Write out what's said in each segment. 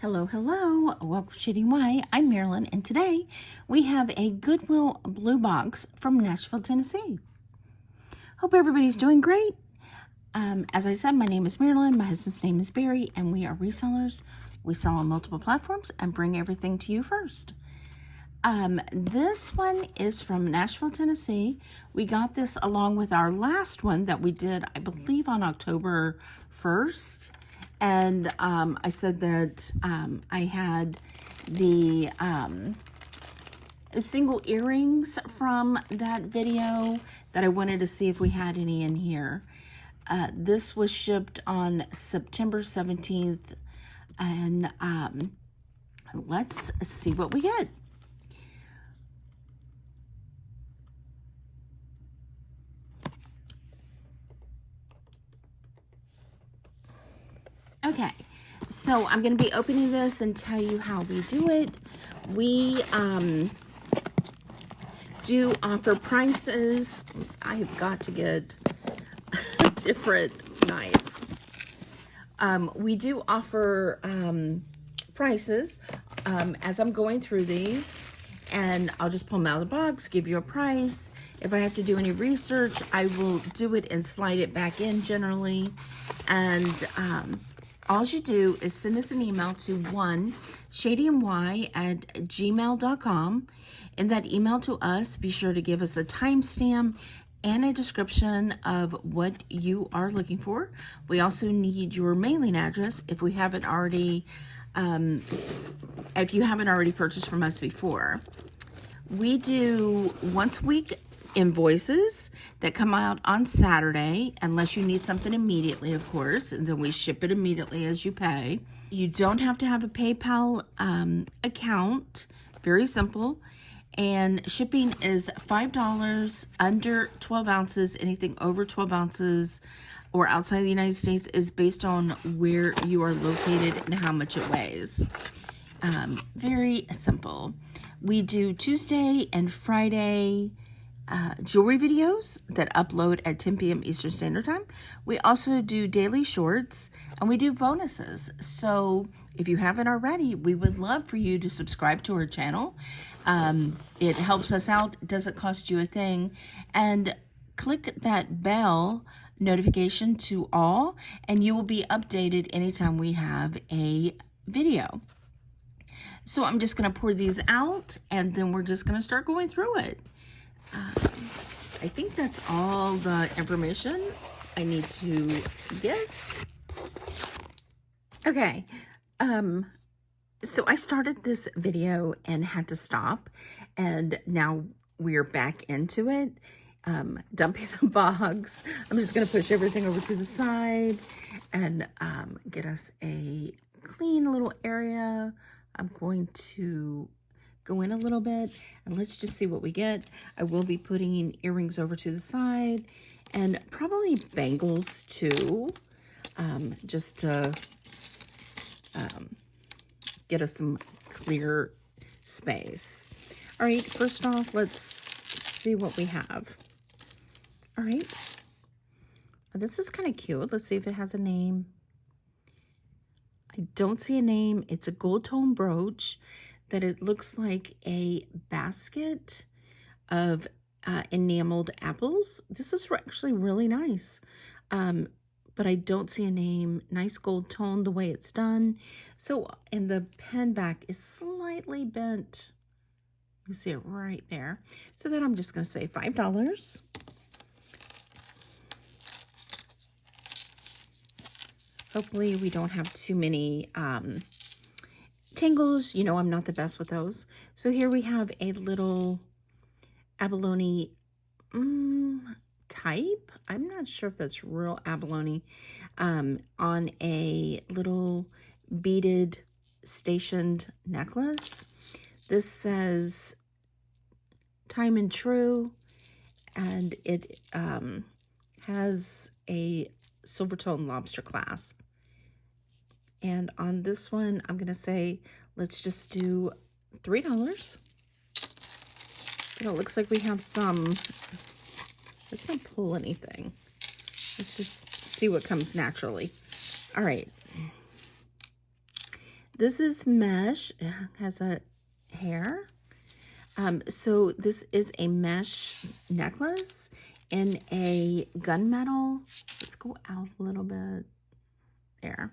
Hello, hello. Welcome to Shooting White. I'm Marilyn, and today we have a Goodwill BlueBox from Nashville, Tennessee. Hope everybody's doing great. As I said, my name is Marilyn. My husband's name is Barry, and we are resellers. We sell on multiple platforms and bring everything to you first. This one is from Nashville, Tennessee. We got this along with our last one that we did, I believe, on October 1st. And I said that I had the single earrings from that video that I wanted to see if we had any in here. This was shipped on September 17th. And let's see what we get. Okay, so I'm going to be opening this and tell you how we do it. We do offer prices. I have got to get a different knife. We do offer prices as I'm going through these, and I'll just pull them out of the box, give you a price. If I have to do any research, I will do it and slide it back in generally. And all you do is send us an email to shadymy@gmail.com. In that email to us, be sure to give us a timestamp and a description of what you are looking for. We also need your mailing address if you haven't already purchased from us before. We do once a week invoices that come out on Saturday, unless you need something immediately, of course, and then we ship it immediately as you pay. You don't have to have a PayPal account. Very simple. And shipping is $5 under 12 ounces. Anything over 12 ounces or outside the United States is based on where you are located and how much it weighs. Very simple. We do Tuesday and Friday jewelry videos that upload at 10 p.m. Eastern Standard Time. We also do daily shorts, and we do bonuses. So if you haven't already, we would love for you to subscribe to our channel. It helps us out. It doesn't cost you a thing. And click that bell notification to all, and you will be updated anytime we have a video. So I'm just going to pour these out, and then we're just going to start going through it. I think that's all the information I need to give. Okay, so I started this video and had to stop, and now we're back into it. Dumping the box. I'm just going to push everything over to the side and get us a clean little area. I'm going to go in a little bit and let's just see what we get. I will be putting earrings over to the side and probably bangles too, just to get us some clear space. All right, first off, let's see what we have. All right, this is kind of cute. Let's see if it has a name. I don't see a name. It's a gold tone brooch that it looks like a basket of enameled apples. This is actually really nice, but I don't see a name. Nice gold tone the way it's done. So, and the pen back is slightly bent. You see it right there. So then I'm just going to say $5. Hopefully we don't have too many tangles. You know, I'm not the best with those. So here we have a little abalone type. I'm not sure if that's real abalone, on a little beaded stationed necklace. This says Time and True, and it has a silver tone lobster clasp. And on this one, I'm going to say, let's just do $3. And it looks like we have some. Let's not pull anything. Let's just see what comes naturally. All right. This is mesh. It has a hair. So this is a mesh necklace in a gunmetal. Let's go out a little bit. There.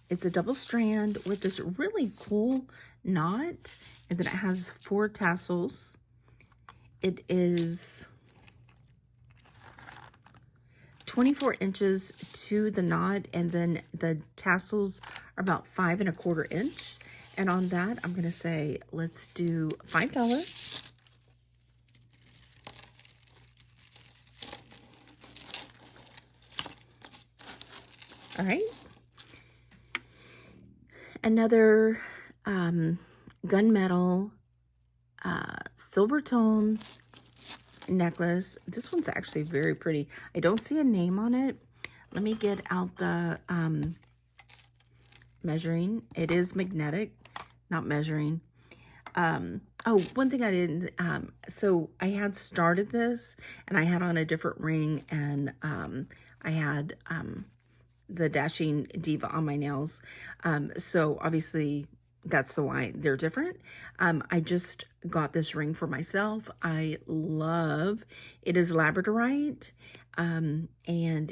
It's a double strand with this really cool knot, and then it has 4 tassels. It is 24 inches to the knot, and then the tassels are about 5 1/4 inch. And on that, I'm gonna say, let's do $5. All right. Another gunmetal silver tone necklace. This one's actually very pretty. I don't see a name on it. Let me get out the measuring. It is magnetic, not measuring. Oh, one thing I didn't, so I had started this and I had on a different ring, and I had the Dashing Diva on my nails. So obviously that's the why they're different. I just got this ring for myself. I love, it is labradorite, and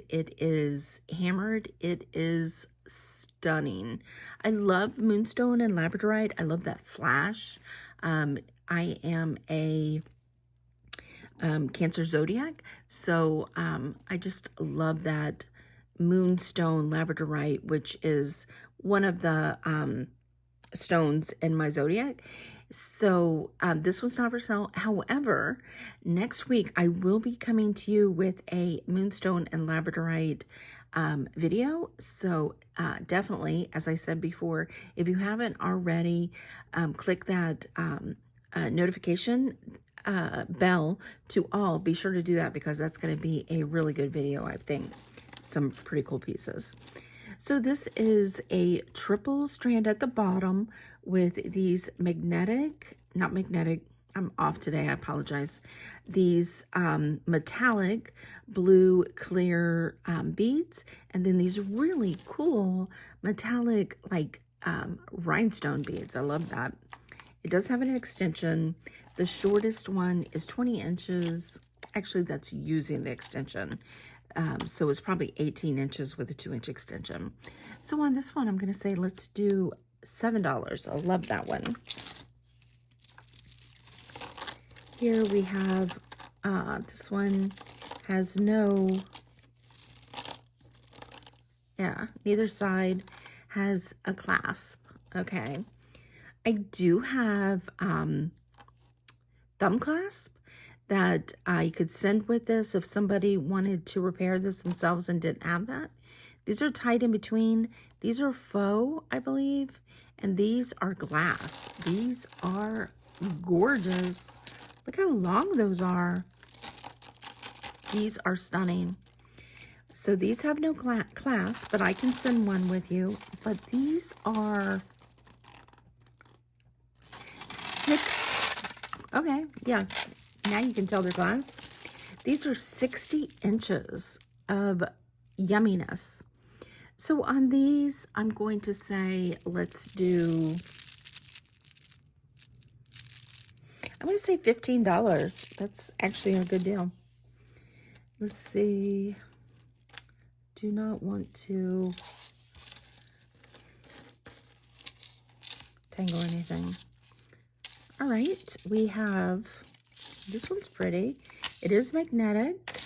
it is hammered. It is stunning. I love moonstone and labradorite. I love that flash. I am a Cancer zodiac, so I just love that moonstone labradorite, which is one of the stones in my zodiac. So this was not for sale. However, next week I will be coming to you with a moonstone and labradorite video. So definitely, as I said before, if you haven't already, click that notification bell to all. Be sure to do that, because that's going to be a really good video, I think. Some pretty cool pieces. So this is a triple strand at the bottom with these magnetic, not magnetic, I'm off today, I apologize. These metallic blue clear beads, and then these really cool metallic like rhinestone beads. I love that. It does have an extension. The shortest one is 20 inches. Actually, that's using the extension. So it's probably 18 inches with a 2-inch extension. So on this one, I'm going to say, let's do $7. I love that one. Here we have, this one has no, neither side has a clasp. Okay. I do have thumb clasp that I could send with this if somebody wanted to repair this themselves and didn't have that. These are tied in between. These are faux, I believe, and these are glass. These are gorgeous. Look how long those are. These are stunning. So these have no clasp, but I can send one with you. But these are okay, yeah. Now you can tell they're glass. These are 60 inches of yumminess. So on these, I'm going to say, let's do, I'm going to say $15. That's actually a good deal. Let's see. Do not want to tangle anything. All right, we have, this one's pretty. It is magnetic,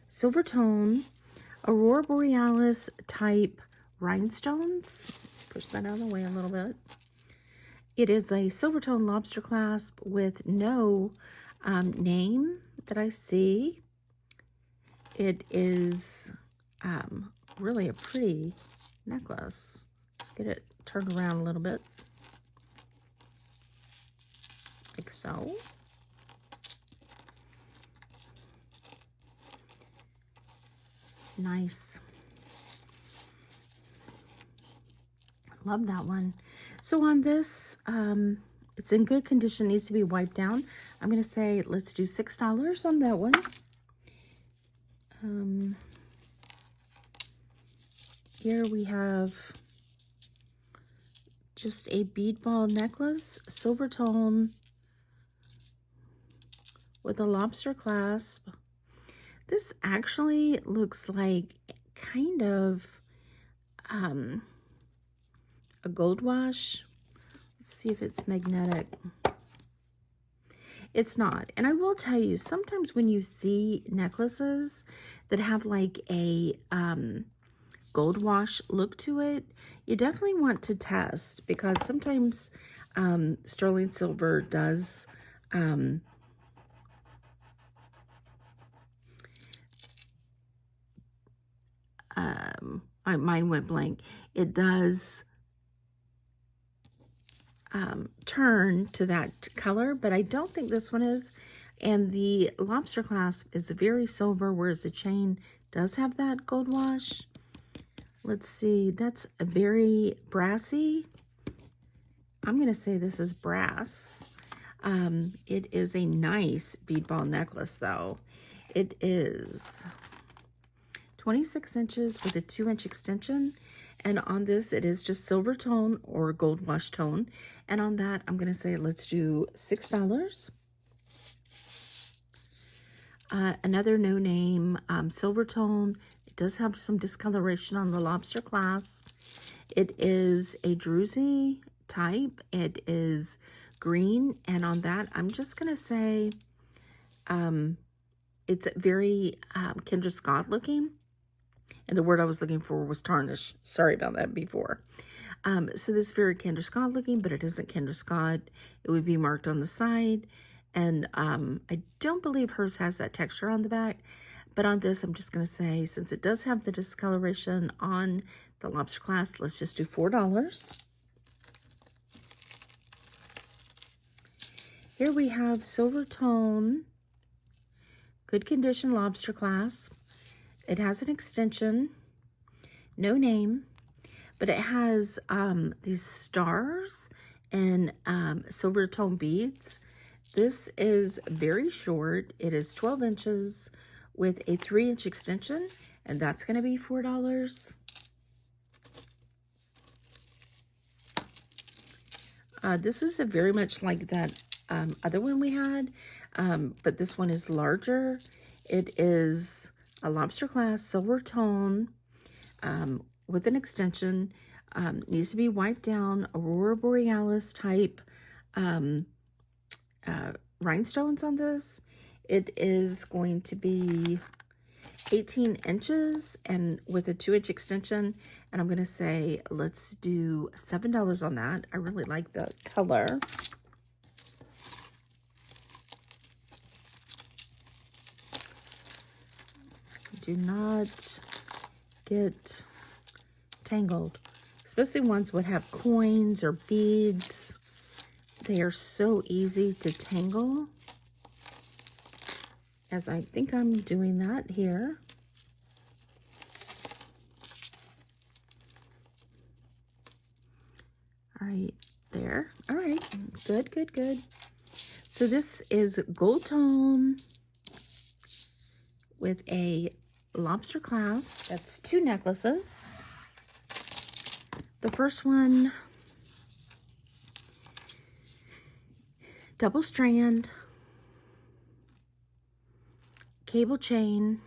silver tone, Aurora Borealis type rhinestones. Let's push that out of the way a little bit. It is a silver tone lobster clasp with no name that I see. It is really a pretty necklace. Let's get it turned around a little bit. Like so. Nice. Love that one. So on this, it's in good condition, needs to be wiped down. I'm going to say, let's do $6 on that one. Here we have just a bead ball necklace, silver tone with a lobster clasp. This actually looks like kind of a gold wash. Let's see if it's magnetic. It's not. And I will tell you, sometimes when you see necklaces that have like a gold wash look to it, you definitely want to test, because sometimes sterling silver does my mind went blank. It does turn to that color, but I don't think this one is. And the lobster clasp is very silver, whereas the chain does have that gold wash. Let's see, that's a very brassy. I'm going to say this is brass. It is a nice bead ball necklace, though. It is 26 inches with a 2-inch extension. And on this, it is just silver tone or gold wash tone. And on that, I'm going to say let's do $6. Another no-name silver tone. It does have some discoloration on the lobster clasp. It is a druzy type. It is green. And on that, I'm just going to say it's very Kendra Scott looking. And the word I was looking for was tarnish. Sorry about that before. So this is very Kendra Scott looking, but it isn't Kendra Scott. It would be marked on the side. And I don't believe hers has that texture on the back. But on this, I'm just going to say, since it does have the discoloration on the lobster clasp, let's just do $4. Here we have silver tone, good condition lobster clasp. It has an extension, no name, but it has these stars and silver tone beads. This is very short. It is 12 inches with a 3-inch extension, and that's going to be $4. This is a very much like that other one we had, but this one is larger. It is a lobster clasp, silver tone, with an extension. Needs to be wiped down, Aurora Borealis type rhinestones on this. It is going to be 18 inches and with a 2-inch extension. And I'm going to say, let's do $7 on that. I really like the color. Do not get tangled, especially ones that have coins or beads. They are so easy to tangle, as I think I'm doing that here. All right, there. All right, good, good, good. So this is gold tone with a lobster clasp. That's 2 necklaces. The first one, double strand, cable chain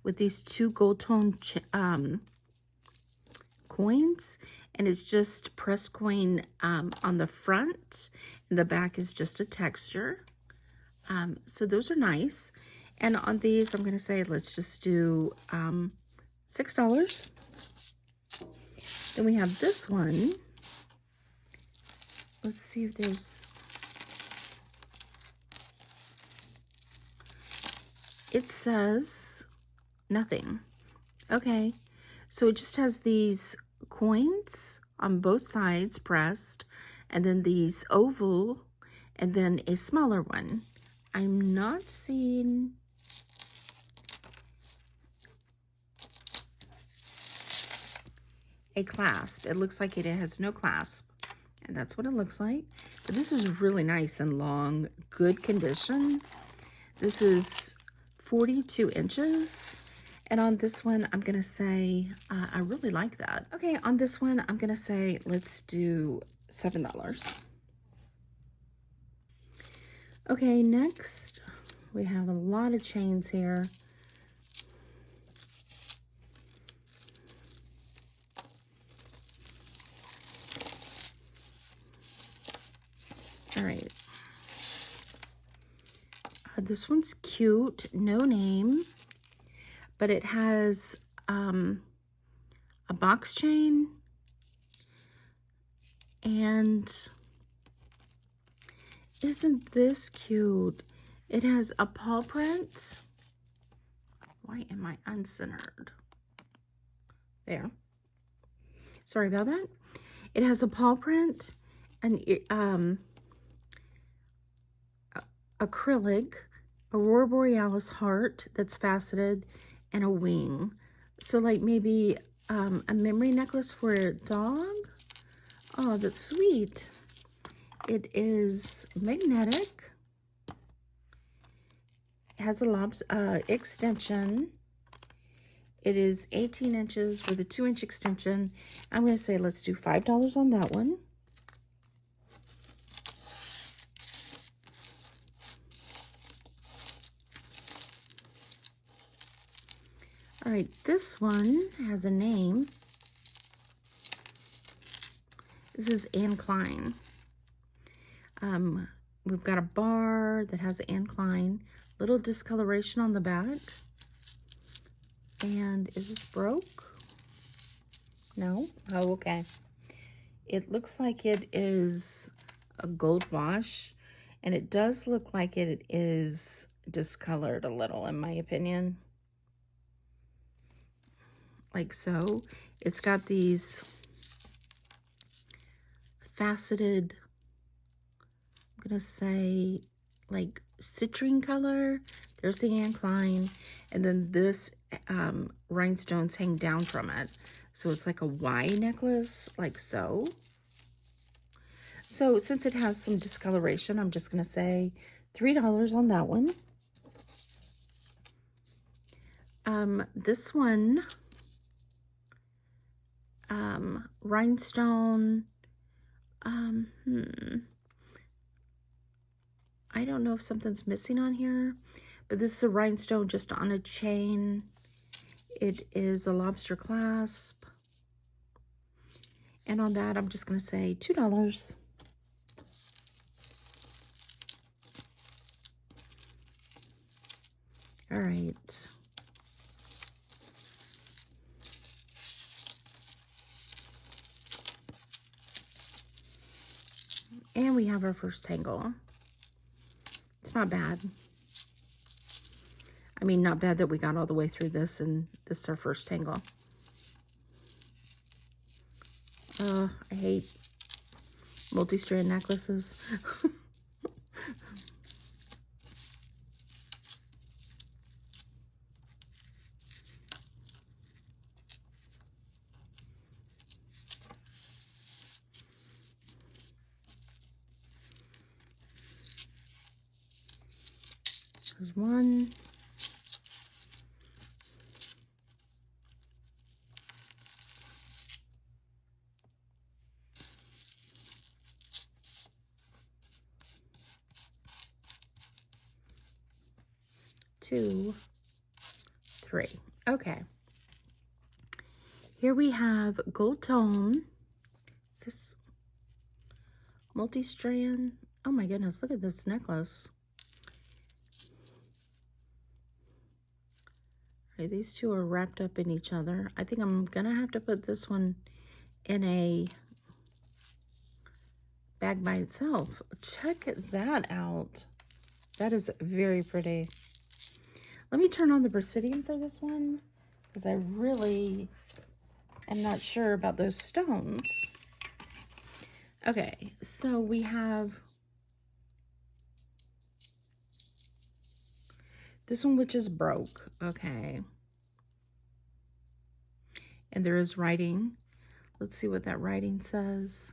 with these 2 gold tone coins, and it's just pressed coin on the front, and the back is just a texture. So those are nice. And on these, I'm going to say, let's just do $6. Then we have this one. Let's see if there's... It says nothing. Okay. So it just has these coins on both sides pressed, and then these oval, and then a smaller one. I'm not seeing... a clasp. It looks like it has no clasp, and that's what it looks like. But this is really nice and long, good condition. This is 42 inches, And on this one, I'm going to say, I really like that. Okay, on this one, I'm going to say, let's do $7. Okay, next, we have a lot of chains here. All right. This one's cute, no name, but it has a box chain and isn't this cute? It has a paw print. Why am I uncentered? There. Sorry about that. It has a paw print and acrylic, Aurora Borealis heart that's faceted, and a wing. So like maybe a memory necklace for a dog. Oh, that's sweet. It is magnetic. It has a lobster extension. It is 18 inches with a 2-inch extension. I'm going to say let's do $5 on that one. All right, this one has a name. This is Anne Klein. We've got a bar that has Anne Klein. Little discoloration on the back. And is this broke? No? Oh, okay. It looks like it is a gold wash. And it does look like it is discolored a little, in my opinion. Like so. It's got these faceted, I'm gonna say like citrine color. There's the Anne Klein, and then this rhinestones hang down from it, so it's like a Y necklace, like so. So since it has some discoloration, I'm just gonna say $3 on that one. This one, rhinestone, I don't know if something's missing on here, but this is a rhinestone just on a chain. It is a lobster clasp. And on that, I'm just going to say $2. All right. And we have our first tangle. It's not bad. I mean, not bad that we got all the way through this and this is our first tangle. I hate multi-strand necklaces. There's one. Two, three. Okay. Here we have gold tone. Is this multi-strand? Oh my goodness, look at this necklace. Okay, these two are wrapped up in each other. I think I'm gonna have to put this one in a bag by itself. Check that out. That is very pretty. Let me turn on the Presidium for this one because I really am not sure about those stones. Okay, so we have this one, which is broke. Okay. And there is writing. Let's see what that writing says.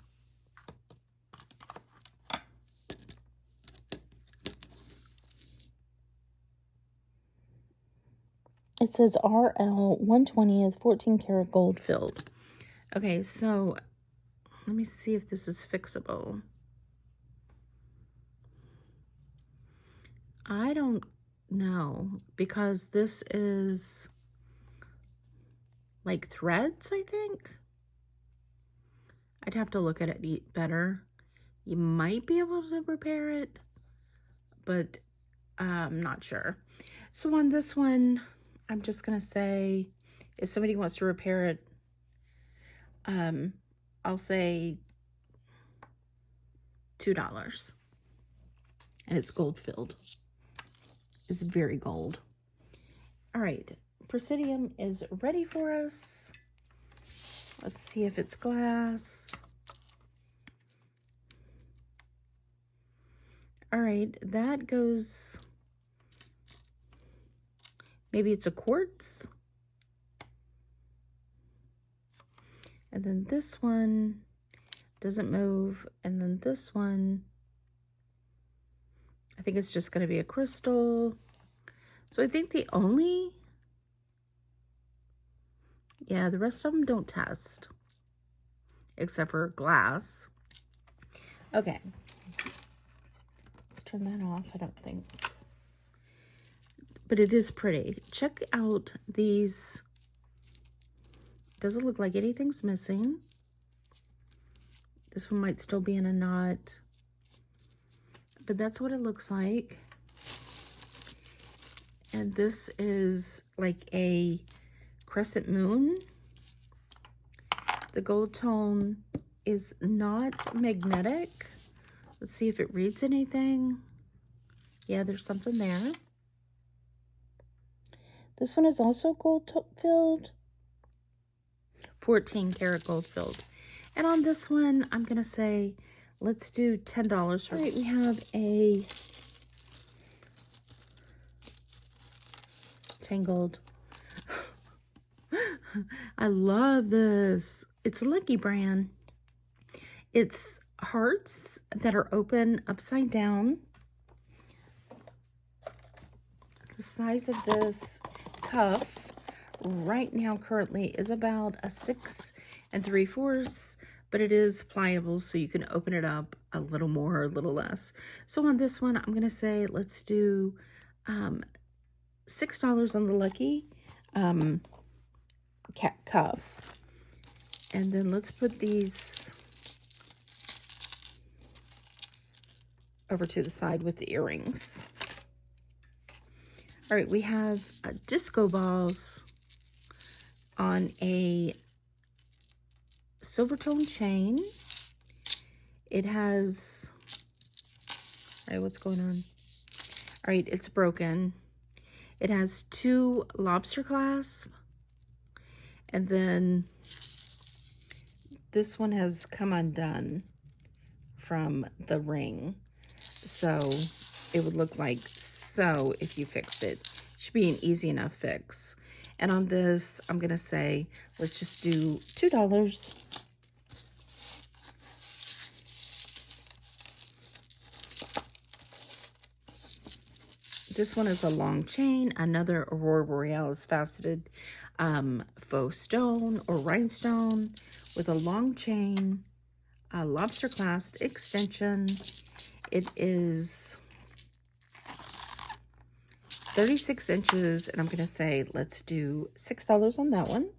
It says RL 1/20th 14 karat gold filled. Okay, so let me see if this is fixable. I don't know, because this is like threads, I think. I'd have to look at it better. You might be able to repair it, but I'm not sure. So on this one, I'm just gonna say, if somebody wants to repair it, I'll say $2. And it's gold filled. It's very gold. All right, Presidium is ready for us. Let's see if it's glass. All right, that goes, maybe it's a quartz. And then this one doesn't move. And then this one, I think it's just going to be a crystal. So I think the only, yeah, the rest of them don't test, except for glass. Okay. Let's turn that off, I don't think. But it is pretty. Check out these. Doesn't look like anything's missing. This one might still be in a knot. But that's what it looks like. And this is like a crescent moon. The gold tone is not magnetic. Let's see if it reads anything. Yeah, there's something there. This one is also gold filled. 14 karat gold filled. And on this one, I'm going to say, let's do $10 for it. Right, we have a tangled. I love this. It's a Lucky brand. It's hearts that are open upside down. The size of this cuff right now currently is about a 6 3/4, but it is pliable, so you can open it up a little more or a little less. So on this one, I'm going to say, let's do $6 on the Lucky cuff. And then let's put these over to the side with the earrings. All right, we have disco balls on a silver tone chain. It has, all right, what's going on? All right, it's broken. It has 2 lobster clasps, and then this one has come undone from the ring. So it would look like so if you fixed it. Should be an easy enough fix. And on this, I'm going to say, let's just do $2. This one is a long chain, another Aurora Borealis faceted faux stone or rhinestone with a long chain, a lobster clasp extension. It is 36 inches, and I'm going to say, let's do $6 on that one.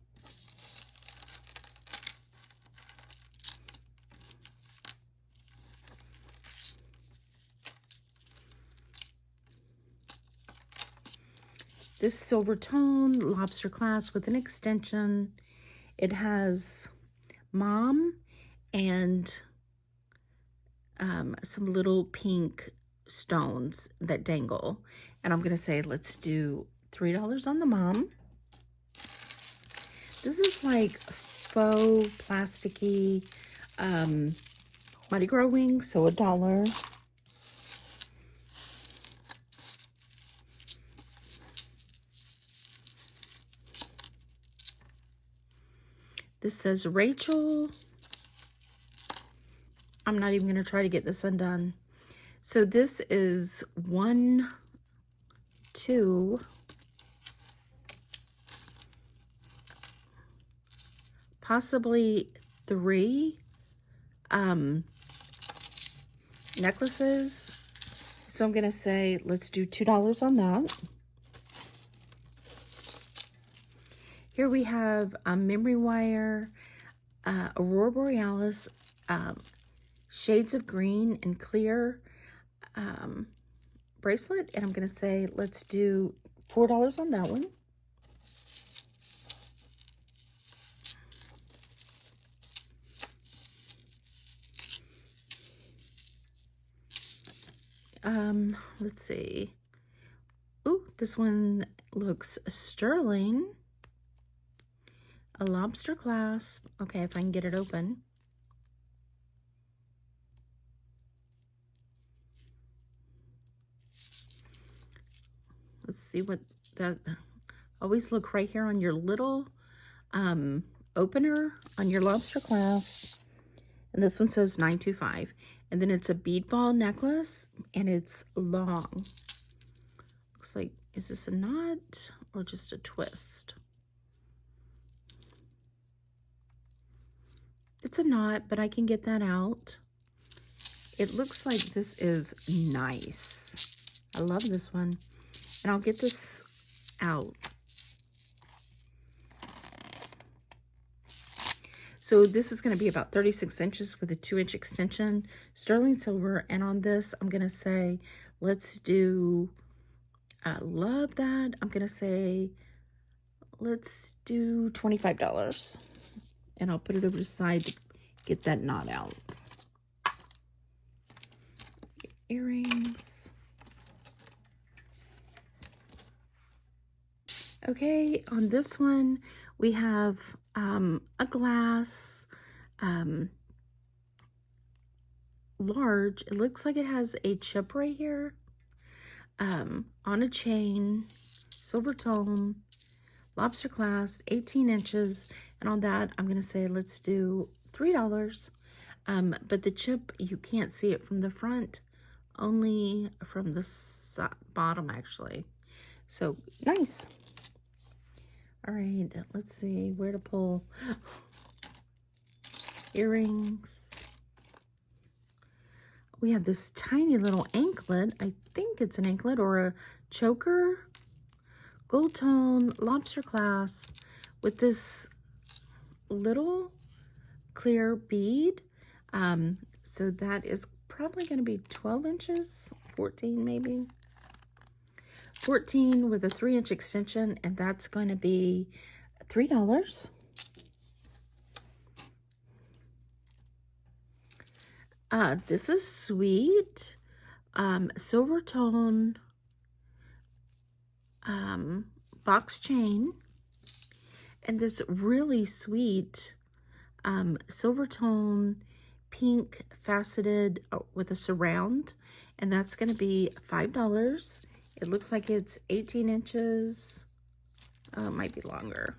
This silver tone lobster clasp with an extension. It has mom and some little pink stones that dangle. And I'm going to say, let's do $3 on the mom. This is like faux plasticky Mardi Gras wings, so $1. This says Rachel. I'm not even going to try to get this undone. So this is 1, 2, possibly 3 necklaces. So I'm going to say, let's do $2 on that. Here we have a memory wire, Aurora Borealis, shades of green and clear bracelet. And I'm going to say, let's do $4 on that one. Let's see. Ooh, this one looks sterling. A lobster clasp. Okay, if I can get it open. Let's see what that... Always look right here on your little opener on your lobster clasp. And this one says 925. And then it's a bead ball necklace, and it's long. Looks like, is this a knot or just a twist? It's a knot, but I can get that out. It looks like this is nice. I love this one. And I'll get this out. So this is going to be about 36 inches with a 2-inch extension, sterling silver. And on this, I'm going to say, let's do, I love that. I'm going to say, let's do $25. And I'll put it over the side to get that knot out. Earrings. Okay, on this one, we have a glass, large. It looks like it has a chip right here, on a chain, silver tone, lobster clasp, 18 inches. And on that, I'm going to say, let's do $3. But the chip, you can't see it from the front, only from the bottom, actually. So, nice. All right, let's see where to pull. Earrings. We have this tiny little anklet. I think it's an anklet or a choker. Gold tone lobster clasp with this little clear bead. So that is probably going to be 12 inches, 14 maybe. 14 with a 3-inch extension, and that's going to be $3. This is sweet. Silver tone box chain, and this really sweet silver tone pink faceted with a surround, and that's going to be $5. It looks like it's 18 inches. It might be longer.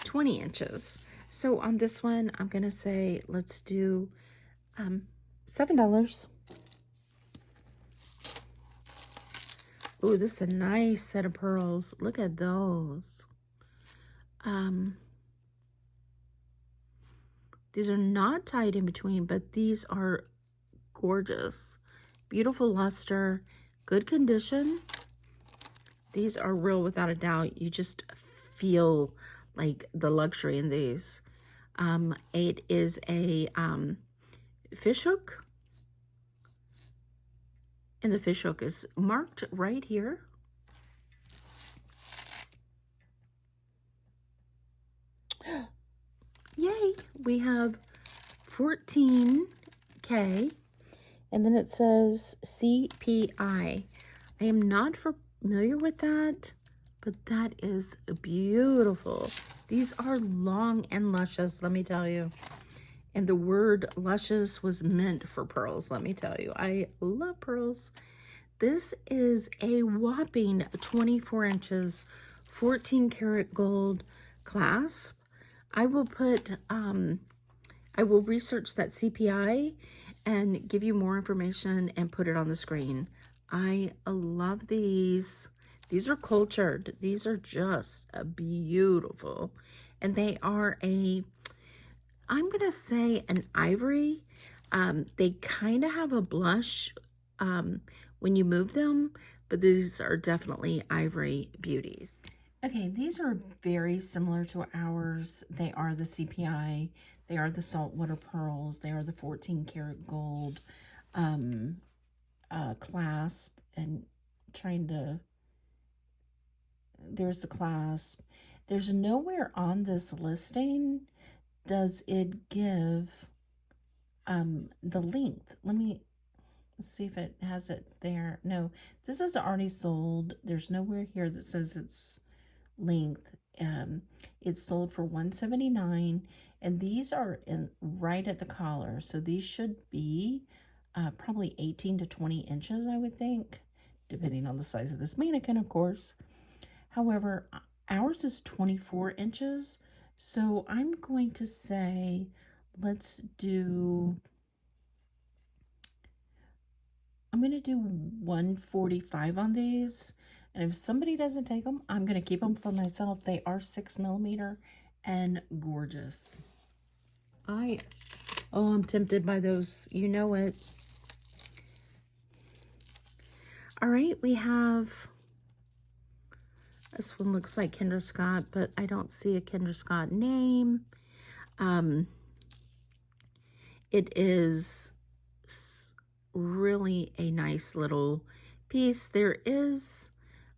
20 inches. So on this one, I'm going to say, let's do $7. Ooh, this is a nice set of pearls. Look at those. These are not tied in between, but these are gorgeous. Beautiful luster, good condition. These are real without a doubt. You just feel like the luxury in these. It is a fish hook. And the fish hook is marked right here. Yay! We have 14K. And then it says CPI. I am not familiar with that, but that is beautiful. These are long and luscious, let me tell you. And the word luscious was meant for pearls, let me tell you. I love pearls. This is a whopping 24 inches, 14 karat gold clasp. I will put, I will research that CPI and give you more information and put it on the screen. I love these. These are cultured. These are just beautiful. and they are I'm going to say an ivory. They kind of have a blush when you move them, but these are definitely ivory beauties. Okay, these are very similar to ours. They are the CPI. They are the saltwater pearls. They are the 14 karat gold clasp, and trying to, there's the clasp. There's nowhere on this listing does it give the length. Let me see if it has it there. No, this is already sold. There's nowhere here that says it's length. It's sold for $179, and these are right at the collar, so these should be probably 18 to 20 inches, I would think, depending on the size of this mannequin, of course. However, ours is 24 inches, so I'm going to say let's do, I'm going to do 145 on these. And if somebody doesn't take them, I'm going to keep them for myself. They are 6mm and gorgeous. I'm tempted by those. You know it. All right, we have, this one looks like Kendra Scott, but I don't see a Kendra Scott name. It is really a nice little piece. There is,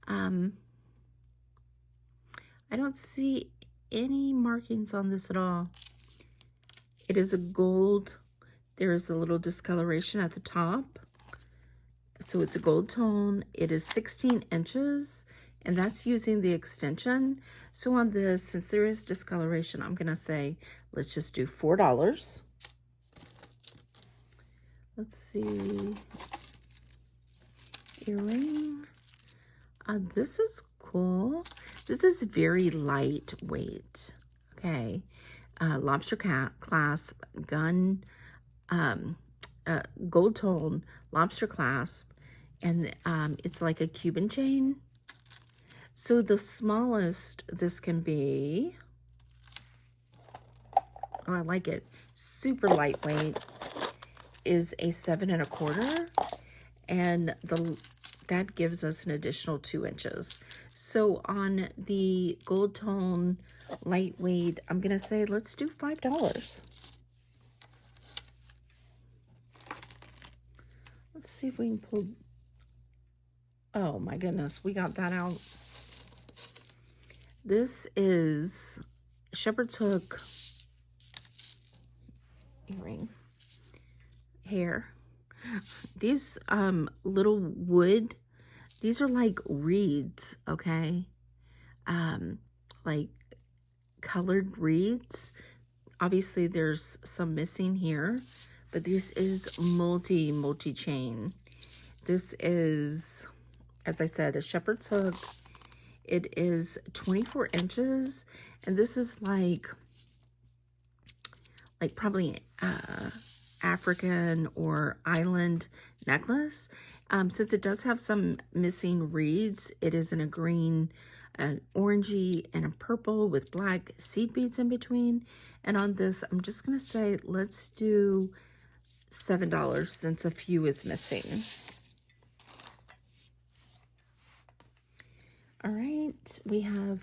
I don't see any markings on this at all. It is a gold. There is a little discoloration at the top. So it's a gold tone. It is 16 inches, and that's using the extension. So on this, since there is discoloration, I'm going to say, let's just do $4. Let's see. Earring. This is cool. This is very lightweight. Okay. Lobster clasp, gun, gold tone, lobster clasp, and it's like a Cuban chain. So the smallest this can be, oh, I like it, super lightweight, is a 7 1/4, and that gives us an additional 2 inches. So on the gold tone lightweight, I'm gonna say let's do $5. Let's see if we can pull, oh my goodness, we got that out. This is shepherd's hook earring hair. These little wood, these are like reeds, okay? Like colored reeds. Obviously there's some missing here, but this is multi-chain. This is, as I said, a shepherd's hook. It is 24 inches, and this is like probably African or island necklace. Since it does have some missing reeds, it is in a green, orangey, and a purple with black seed beads in between. And on this, I'm just going to say, let's do $7 since a few is missing. All right, we have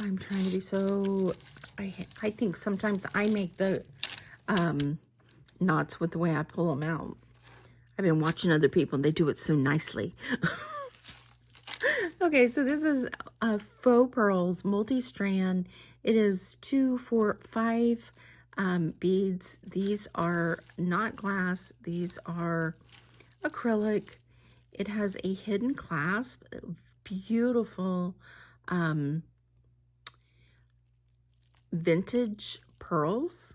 I'm trying to be so, I think sometimes I make the knots with the way I pull them out. I've been watching other people and they do it so nicely. Okay, so this is faux pearls, multi-strand. It is 2, 4, 5 beads. These are not glass. These are acrylic. It has a hidden clasp. Beautiful vintage pearls,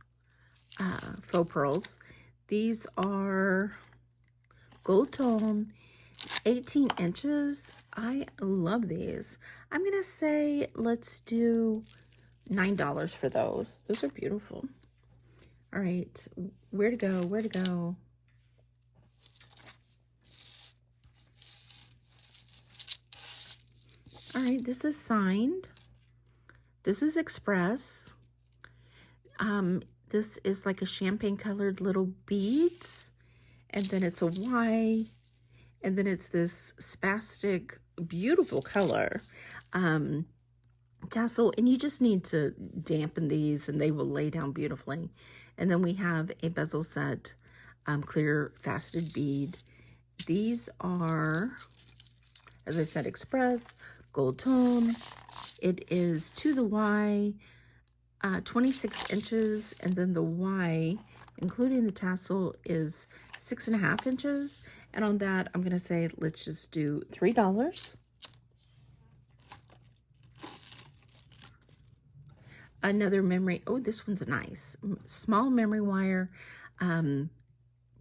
faux pearls. These are gold tone, 18 inches. I love these. I'm going to say let's do $9 for those. Those are beautiful. All right, where to go? All right, this is signed. This is express. This is like a champagne colored little beads, and then it's a Y, and then it's this spastic, beautiful color tassel, and you just need to dampen these and they will lay down beautifully. And then we have a bezel set, clear faceted bead. These are, as I said, express, gold tone. It is to the Y, 26 inches, and then the Y, including the tassel, is 6.5 inches. And on that, I'm gonna say, let's just do $3. Another memory, oh, this one's nice. Small memory wire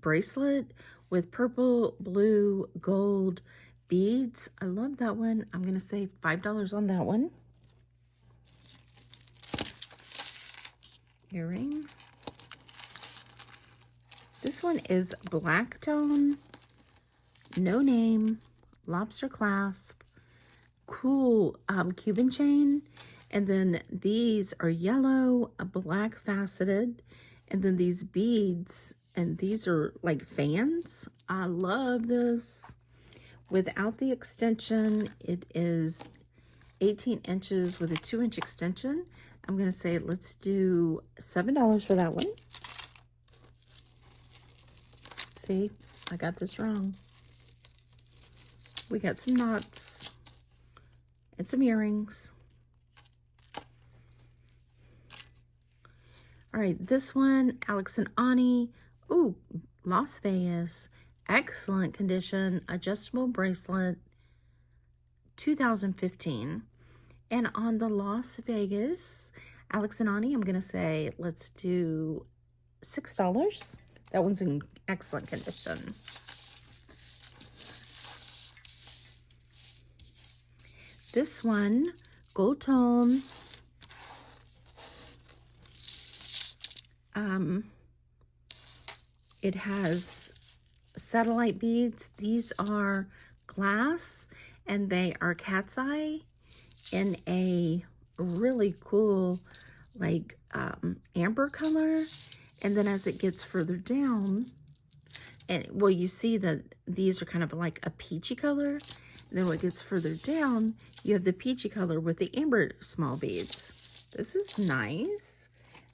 bracelet with purple, blue, gold beads. I love that one. I'm gonna say $5 on that one. Earring. This one is black tone, no name, lobster clasp, cool Cuban chain. And then these are yellow, black faceted, and then these beads, and these are like fans. I love this. Without the extension, it is 18 inches with a 2-inch extension. I'm gonna say, let's do $7 for that one. See, I got this wrong. We got some knots and some earrings. All right, this one, Alex and Ani. Ooh, Las Vegas. Excellent condition. Adjustable bracelet. 2015. And on the Las Vegas, Alex and Ani, I'm going to say, let's do $6. That one's in excellent condition. This one, gold tone. It has satellite beads. These are glass, and they are cat's eye in a really cool, like, amber color. And then as it gets further down, and well, you see that these are kind of like a peachy color. And then when it gets further down, you have the peachy color with the amber small beads. This is nice.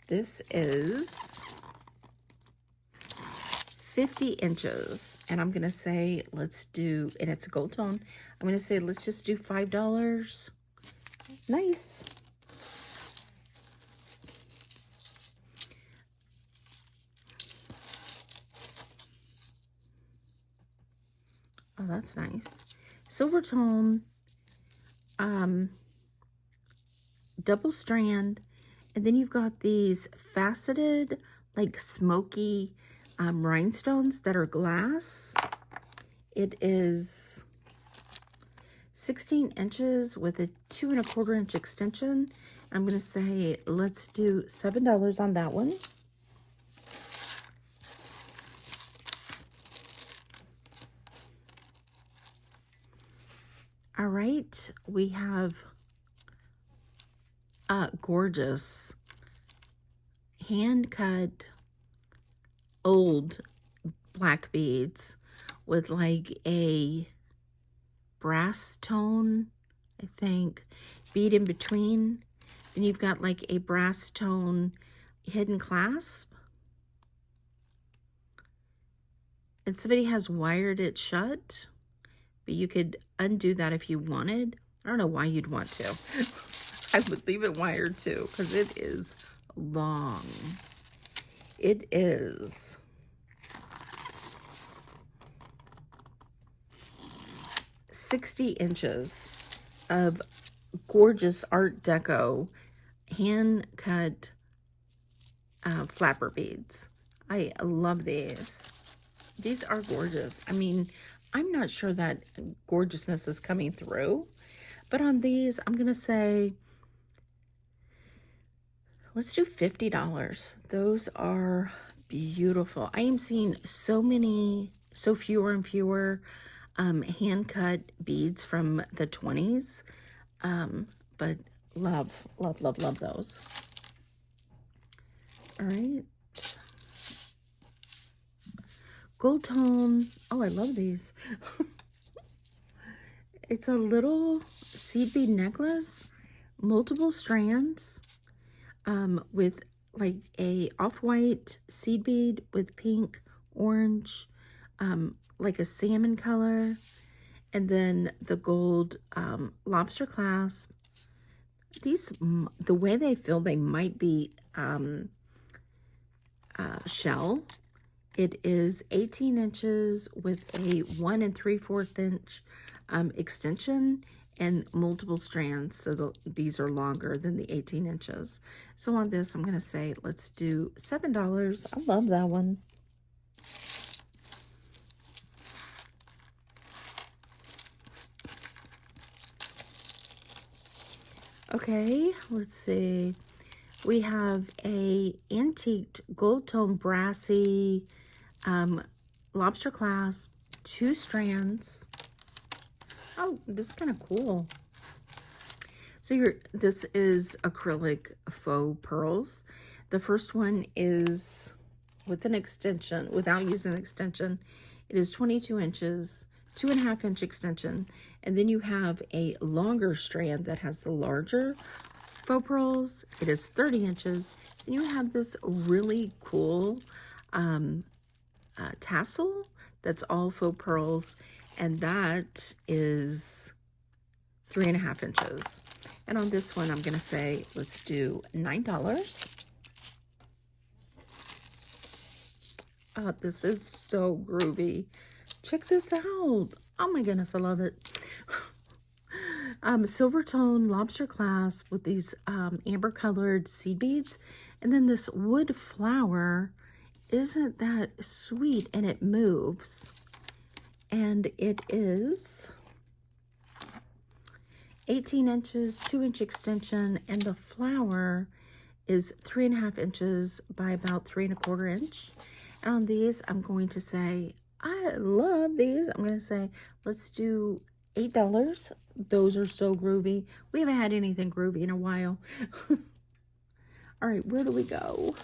This is 50 inches. And I'm going to say, let's do, and it's a gold tone. I'm going to say, let's just do $5. Nice. Oh, that's nice. Silver tone, double strand, and then you've got these faceted, like smoky rhinestones that are glass. It is 16 inches with a 2¼ inch extension. I'm going to say, let's do $7 on that one. All right, we have gorgeous hand-cut old black beads with like a brass tone, I think, bead in between. And you've got like a brass tone hidden clasp. And somebody has wired it shut, but you could undo that if you wanted. I don't know why you'd want to. I would leave it wired too, because it is long. It is 60 inches of gorgeous Art Deco hand-cut flapper beads. I love these. These are gorgeous. I mean, I'm not sure that gorgeousness is coming through, but on these, I'm going to say, let's do $50. Those are beautiful. I am seeing so fewer and fewer hand-cut beads from the 20s. But love, love, love, love those. All right. Gold tone. Oh, I love these. It's a little seed bead necklace, multiple strands, with like a off-white seed bead with pink, orange, like a salmon color, and then the gold lobster clasp. These, the way they feel, they might be shell. It is 18 inches with a 1 3/4 inch extension and multiple strands. So these are longer than the 18 inches. So on this, I'm going to say, let's do $7. I love that one. Okay, let's see. We have a antiqued gold tone brassy lobster clasp, 2 strands. Oh, this is kind of cool. So this is acrylic faux pearls. The first one is with an extension, without using an extension. It is 22 inches, 2.5 inch extension. And then you have a longer strand that has the larger faux pearls. It is 30 inches. And you have this really cool tassel that's all faux pearls. And that is 3.5 inches. And on this one, I'm going to say, let's do $9. Oh, this is so groovy. Check this out. Oh my goodness, I love it. Silver tone lobster clasp with these amber colored seed beads. And then this wood flower. Isn't that sweet? And it moves. And it is 18 inches, 2 inch extension, and the flower is 3.5 inches by about 3 1/4 inch. And on these, I'm going to say, I love these. I'm going to say, let's do $8. Those are so groovy. We haven't had anything groovy in a while. All right, where do we go?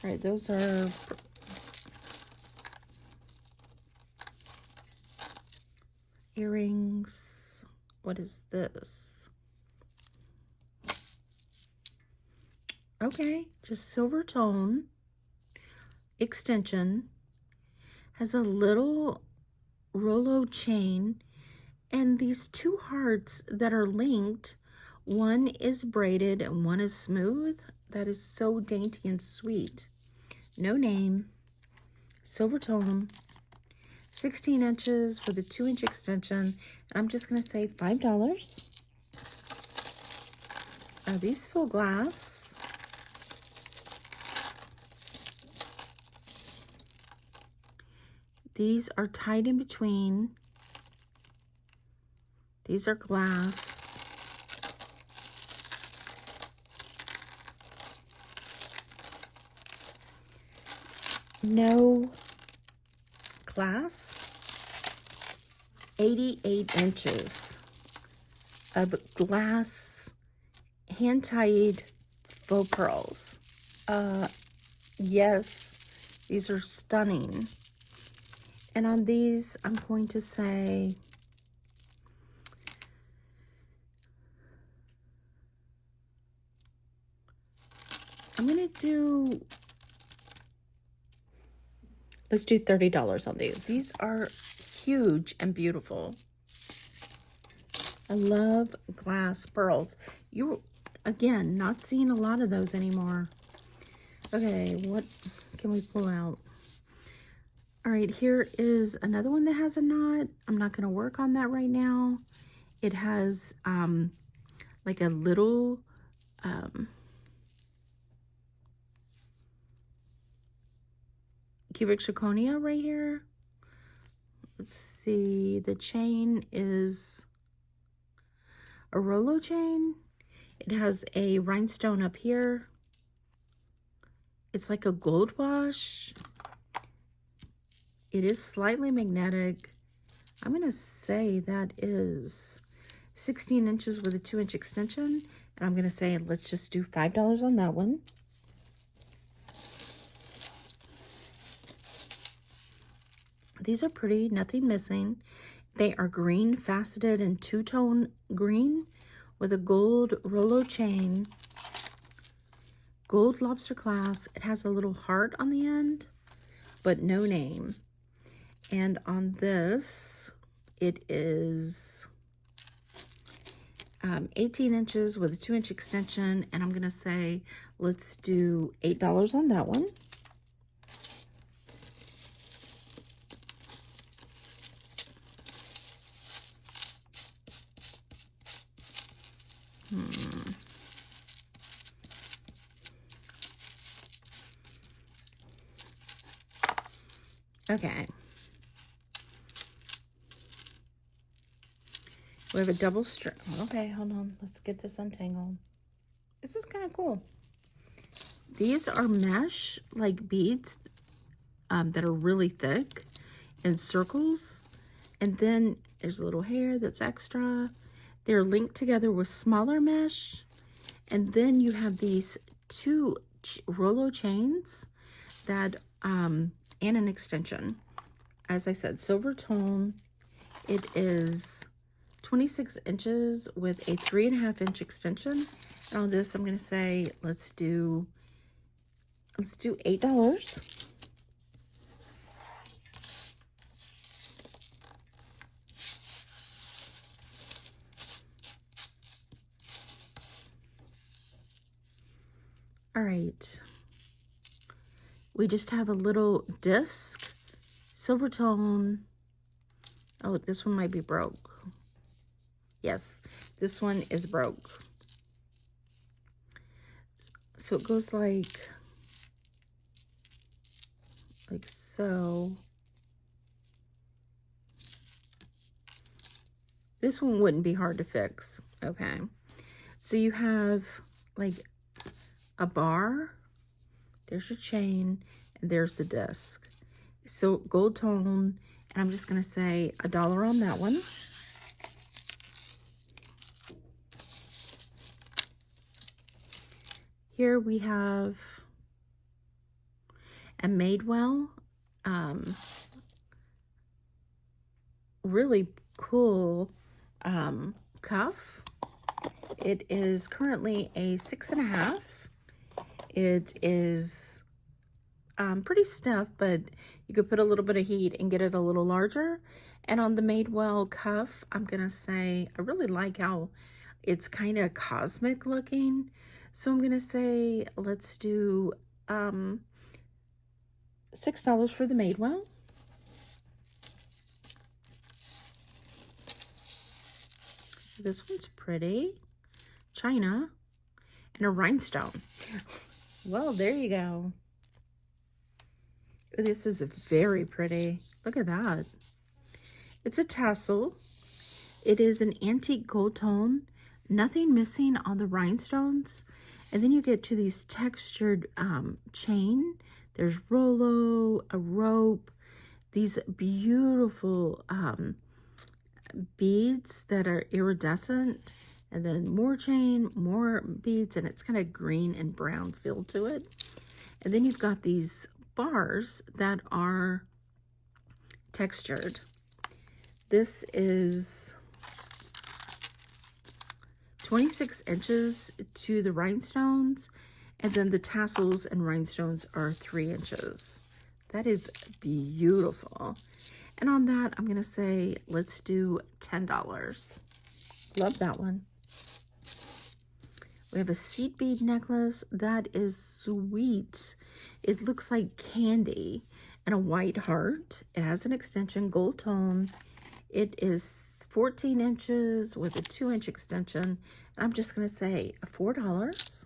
All right, those are earrings. What is this? Okay, just silver tone extension. Has a little Rolo chain and these 2 hearts that are linked. One is braided and one is smooth. That is so dainty and sweet. No name. Silver tone. 16 inches with a 2 inch extension. And I'm just going to say $5. These feel glass. These are tied in between. These are glass. No clasp. 88 inches of glass hand-tied faux pearls. Yes, these are stunning. And on these, I'm going to say let's do $30 on these. These are huge and beautiful. I love glass pearls. You, again, not seeing a lot of those anymore. Okay, what can we pull out? All right, here is another one that has a knot. I'm not going to work on that right now. It has like a little cubic zirconia right here. Let's see, the chain is a Rolo chain. It has a rhinestone up here. It's like a gold wash. It is slightly magnetic. I'm going to say that is 16 inches with a 2-inch extension. And I'm going to say, let's just do $5 on that one. These are pretty, nothing missing. They are green, faceted and two-tone green with a gold Rolo chain, gold lobster clasp. It has a little heart on the end, but no name. And on this, it is 18 inches with a 2-inch extension. And I'm going to say, let's do $8 on that one. Okay. We have a double strap. Okay, hold on. Let's get this untangled. This is kind of cool. These are mesh, like beads that are really thick in circles. And then there's a little hair that's extra. They're linked together with smaller mesh. And then you have these two Rolo chains that, and an extension. As I said, silver tone. It is 26 inches with a 3.5-inch extension. And on this, I'm going to say, let's do $8. All right. We just have a little disc, silver tone. Oh, this one might be broke. Yes, this one is broke. So it goes like so. This one wouldn't be hard to fix. Okay. So you have like a bar. There's your chain, and there's the disc. So gold tone, and I'm just going to say $1 on that one. Here we have a Madewell, really cool cuff. It is currently a 6.5. It is pretty stiff, but you could put a little bit of heat and get it a little larger. And on the Madewell cuff, I'm going to say, I really like how it's kind of cosmic looking. So I'm going to say, let's do $6 for the Madewell. This one's pretty. China and a rhinestone. Well, there you go. This is very pretty. Look at that. It's a tassel. It is an antique gold tone. Nothing missing on the rhinestones. And then you get to these textured chain. There's Rolo, a rope, these beautiful beads that are iridescent, and then more chain, more beads, and it's kind of green and brown feel to it. And then you've got these bars that are textured. This is 26 inches to the rhinestones, and then the tassels and rhinestones are 3 inches. That is beautiful. And on that, I'm going to say, let's do $10. Love that one. We have a seed bead necklace. That is sweet. It looks like candy and a white heart. It has an extension, gold tone. It is 14 inches with a 2-inch extension. I'm just going to say $4.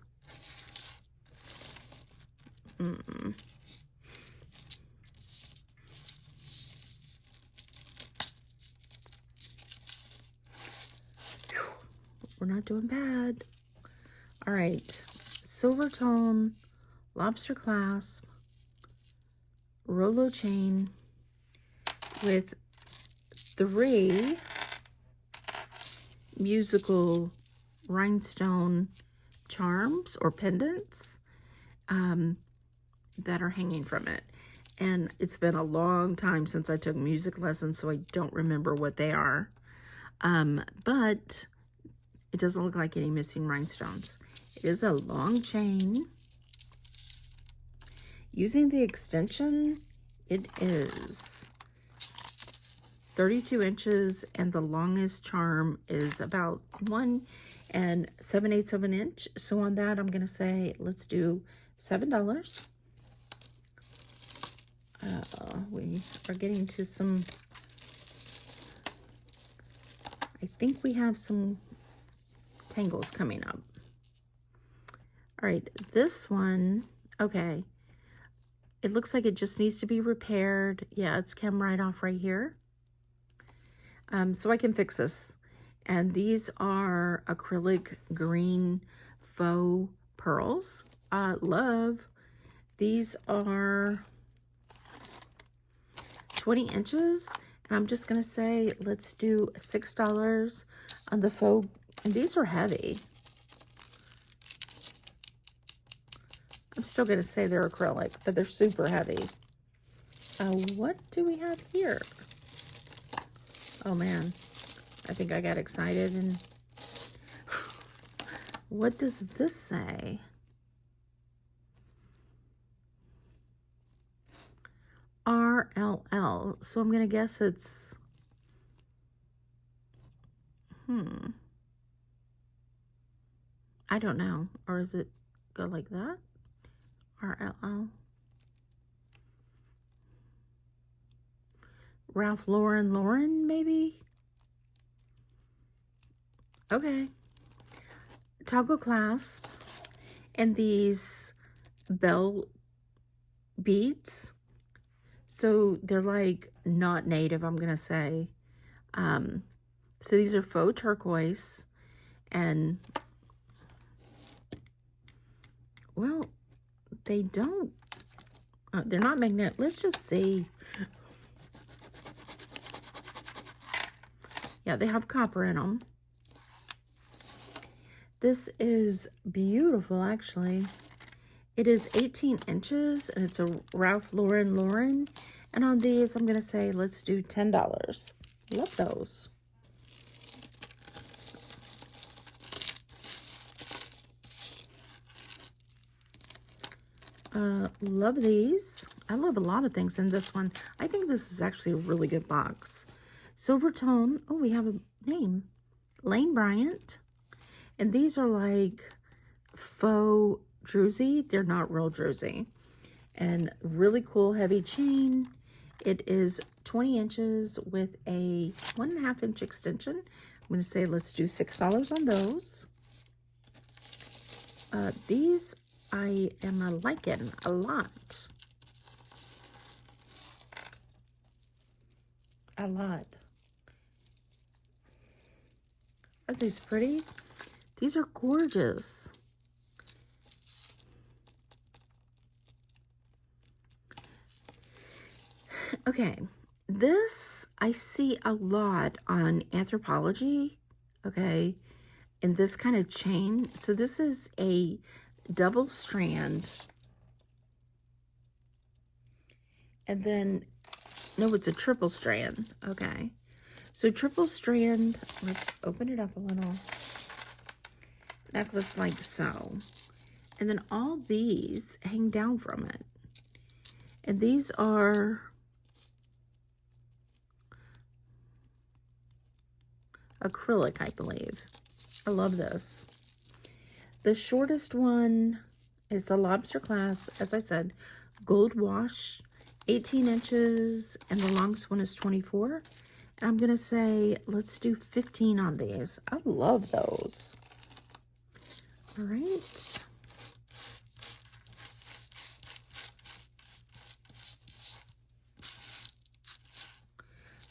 We're not doing bad. All right. Silver tone, lobster clasp, Rolo chain with 3 musical rhinestone charms or pendants that are hanging from it. And it's been a long time since I took music lessons, so I don't remember what they are. But it doesn't look like any missing rhinestones. It is a long chain. Using the extension, it is 32 inches, and the longest charm is about 1 7/8 of an inch. So on that, I'm going to say, let's do $7. We are getting to some, I think we have some tangles coming up. All right, this one, okay. It looks like it just needs to be repaired. Yeah, it's come right off right here. So I can fix this. And these are acrylic green faux pearls. I love. These are 20 inches. And I'm just going to say, let's do $6 on the faux. And these are heavy. I'm still going to say they're acrylic, but they're super heavy. What do we have here? Oh man, I think I got excited. And what does this say? RLL. So I'm going to guess it's, I don't know. Or is it go like that? RLL. Ralph Lauren, maybe? Okay. Toggle clasp. And these bell beads. So they're like not native, I'm going to say. So these are faux turquoise. And, well, they don't, they're not magnetic. Let's just see. Yeah, they have copper in them. This is beautiful, actually. It is 18 inches, and it's a Ralph Lauren. And on these, I'm going to say, let's do $10. Love those. Love these. I love a lot of things in this one. I think this is actually a really good box. Silver tone. Oh, we have a name. Lane Bryant. And these are like faux druzy. They're not real druzy. And really cool heavy chain. It is 20 inches with a 1.5 inch extension. I'm going to say let's do $6 on those. These I am liking a lot. A lot. Are these pretty? These are gorgeous. Okay, this I see a lot on Anthropology, okay, in this kind of chain. So this is a double strand. And then, no, it's a triple strand, okay. So triple strand, let's open it up a little. Necklace like so. And then all these hang down from it. And these are acrylic, I believe. I love this. The shortest one is a lobster clasp, as I said, gold wash, 18 inches, and the longest one is 24. And I'm going to say, let's do 15 on these. I love those. All right.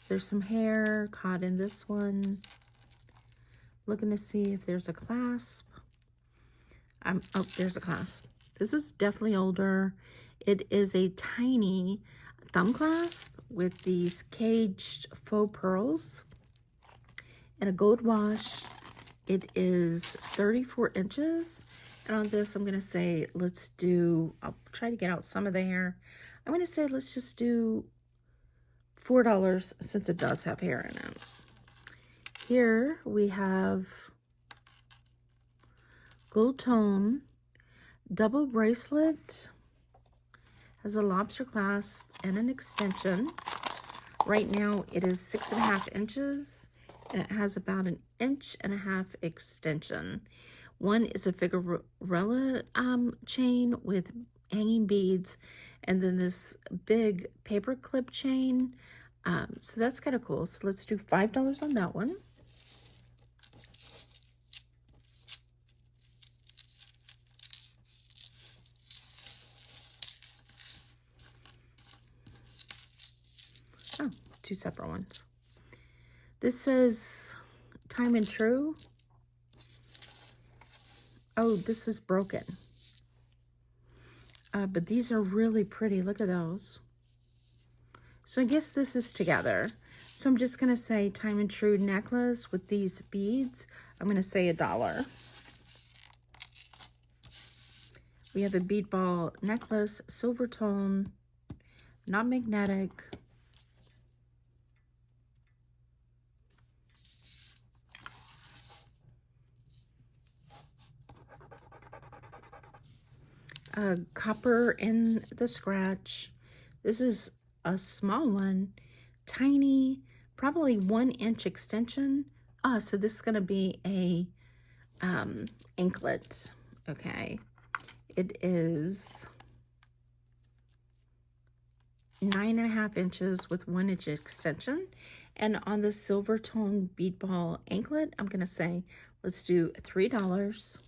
There's some hair caught in this one. Looking to see if there's a clasp. Oh, there's a clasp. This is definitely older. It is a tiny thumb clasp with these caged faux pearls and a gold wash. It is 34 inches. And on this, I'm going to say, let's do, I'll try to get out some of the hair. I'm going to say, let's just do $4 since it does have hair in it. Here we have gold tone, double bracelet, has a lobster clasp and an extension. Right now it is 6.5 inches and it has about 1.5 inches extension. One is a figurella chain with hanging beads, and then this big paper clip chain. So that's kind of cool. So let's do $5 on that one. Oh, two separate ones. This says Time and True. Oh, this is broken. But these are really pretty. Look at those. So I guess this is together. So I'm just going to say Time and True necklace with these beads. I'm going to say $1. We have a bead ball necklace, silver tone, not magnetic. Copper in the scratch. This is a small one, tiny, probably 1 inch extension. So this is going to be a anklet. Okay, it is 9.5 inches with 1 inch extension. And on the silver tone bead ball anklet, I'm going to say, let's do $3.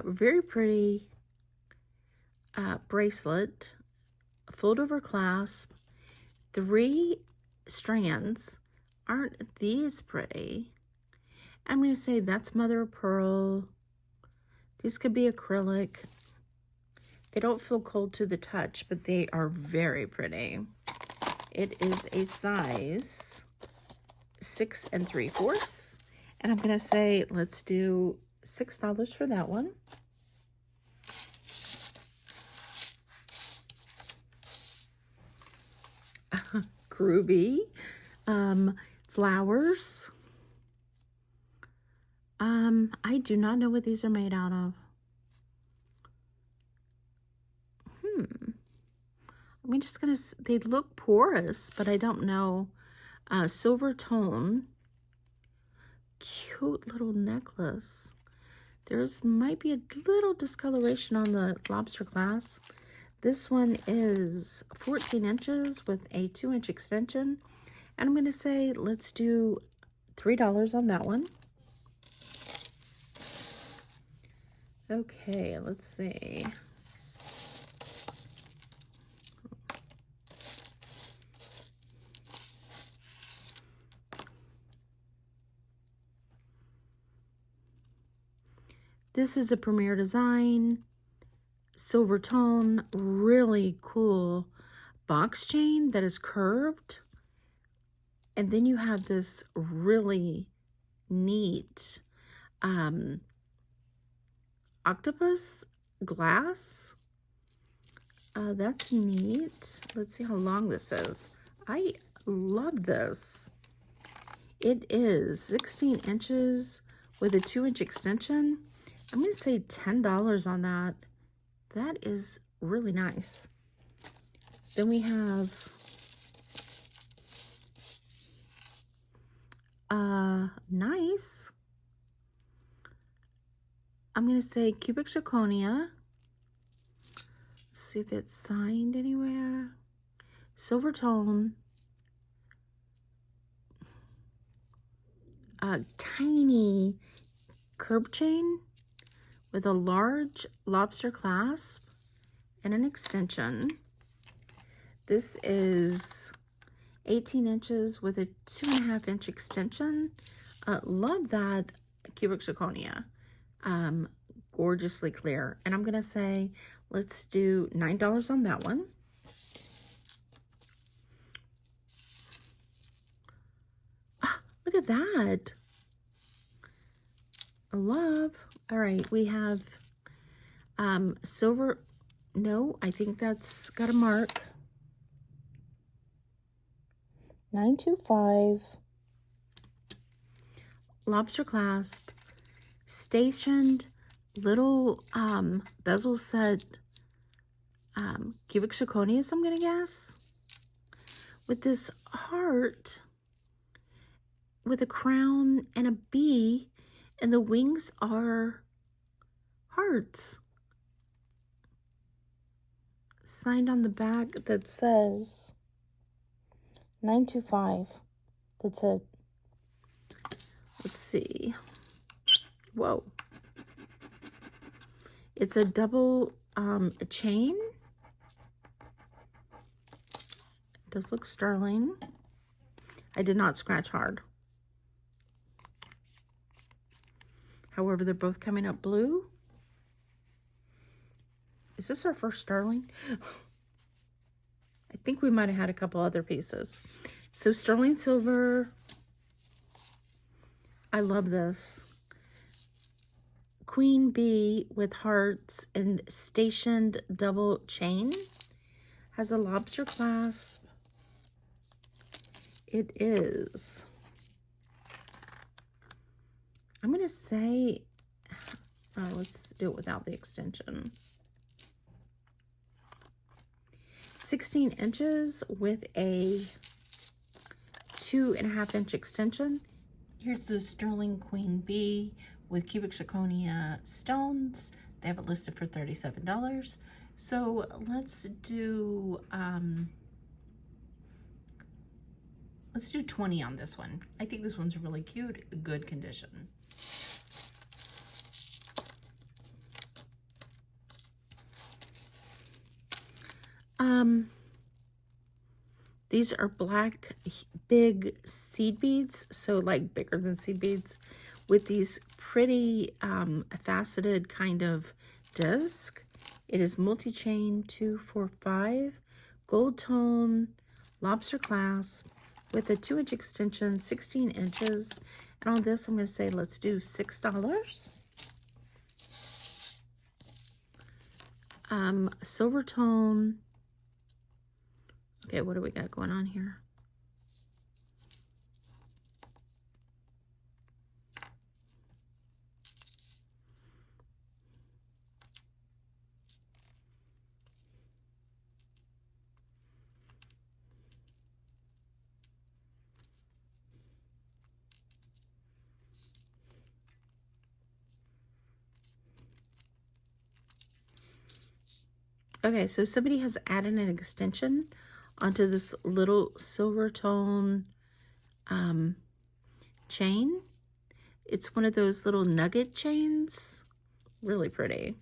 Very pretty bracelet, fold over clasp, 3 strands. Aren't these pretty? I'm going to say that's mother of pearl. These could be acrylic. They don't feel cold to the touch, but they are very pretty. It is a size 6 3/4. And I'm going to say, let's do $6 for that one. Groovy. Flowers. I do not know what these are made out of. I'm just gonna, they look porous, but I don't know. Silver tone. Cute little necklace. There's might be a little discoloration on the lobster clasp. This one is 14 inches with a 2 inch extension. And I'm going to say, let's do $3 on that one. Okay, let's see. This is a Premier Design, silver tone, really cool box chain that is curved. And then you have this really neat octopus glass. That's neat. Let's see how long this is. I love this. It is 16 inches with a 2 inch extension. I'm going to say $10 on that. That is really nice. Then we have nice. I'm going to say cubic zirconia. Let's see if it's signed anywhere. Silver tone. Tiny curb chain with a large lobster clasp and an extension. This is 18 inches with a 2.5 inch extension. Love that cubic zirconia. Gorgeously clear. And I'm going to say, let's do $9 on that one. Look at that. I love. All right, we have silver. No, I think that's got a mark. 925. Lobster clasp. Stationed little bezel set cubic zirconias, I'm gonna guess, with this heart with a crown and a bee, and the wings are hearts. Signed on the back that says 925. That's it. Let's see. Whoa. It's a double chain. It does look sterling. I did not scratch hard. However, they're both coming up blue. Is this our first sterling? I think we might have had a couple other pieces. So sterling silver. I love this. Queen bee with hearts and stationed double chain. Has a lobster clasp. It is, I'm going to say, oh, let's do it without the extension. 16 inches with a 2.5-inch extension. Here's the sterling queen bee with cubic zirconia stones. They have it listed for $37. So let's do 20 on this one. I think this one's really cute, good condition. These are black big seed beads, so like bigger than seed beads, with these pretty faceted kind of disc. It is multi-chain 245, gold tone, lobster clasp with a 2-inch extension, 16 inches. And on this, I'm going to say let's do $6. Silver tone. Okay, what do we got going on here? Okay, so somebody has added an extension onto this little silver tone chain. It's one of those little nugget chains. Really pretty.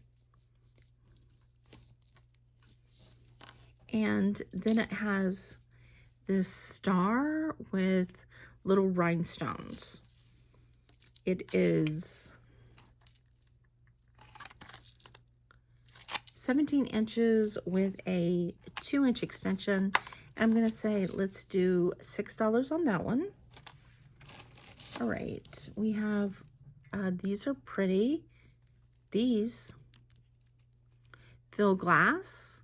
And then it has this star with little rhinestones. It is 17 inches with a 2-inch extension. I'm going to say let's do $6 on that one. All right, we have, these are pretty. These fill glass,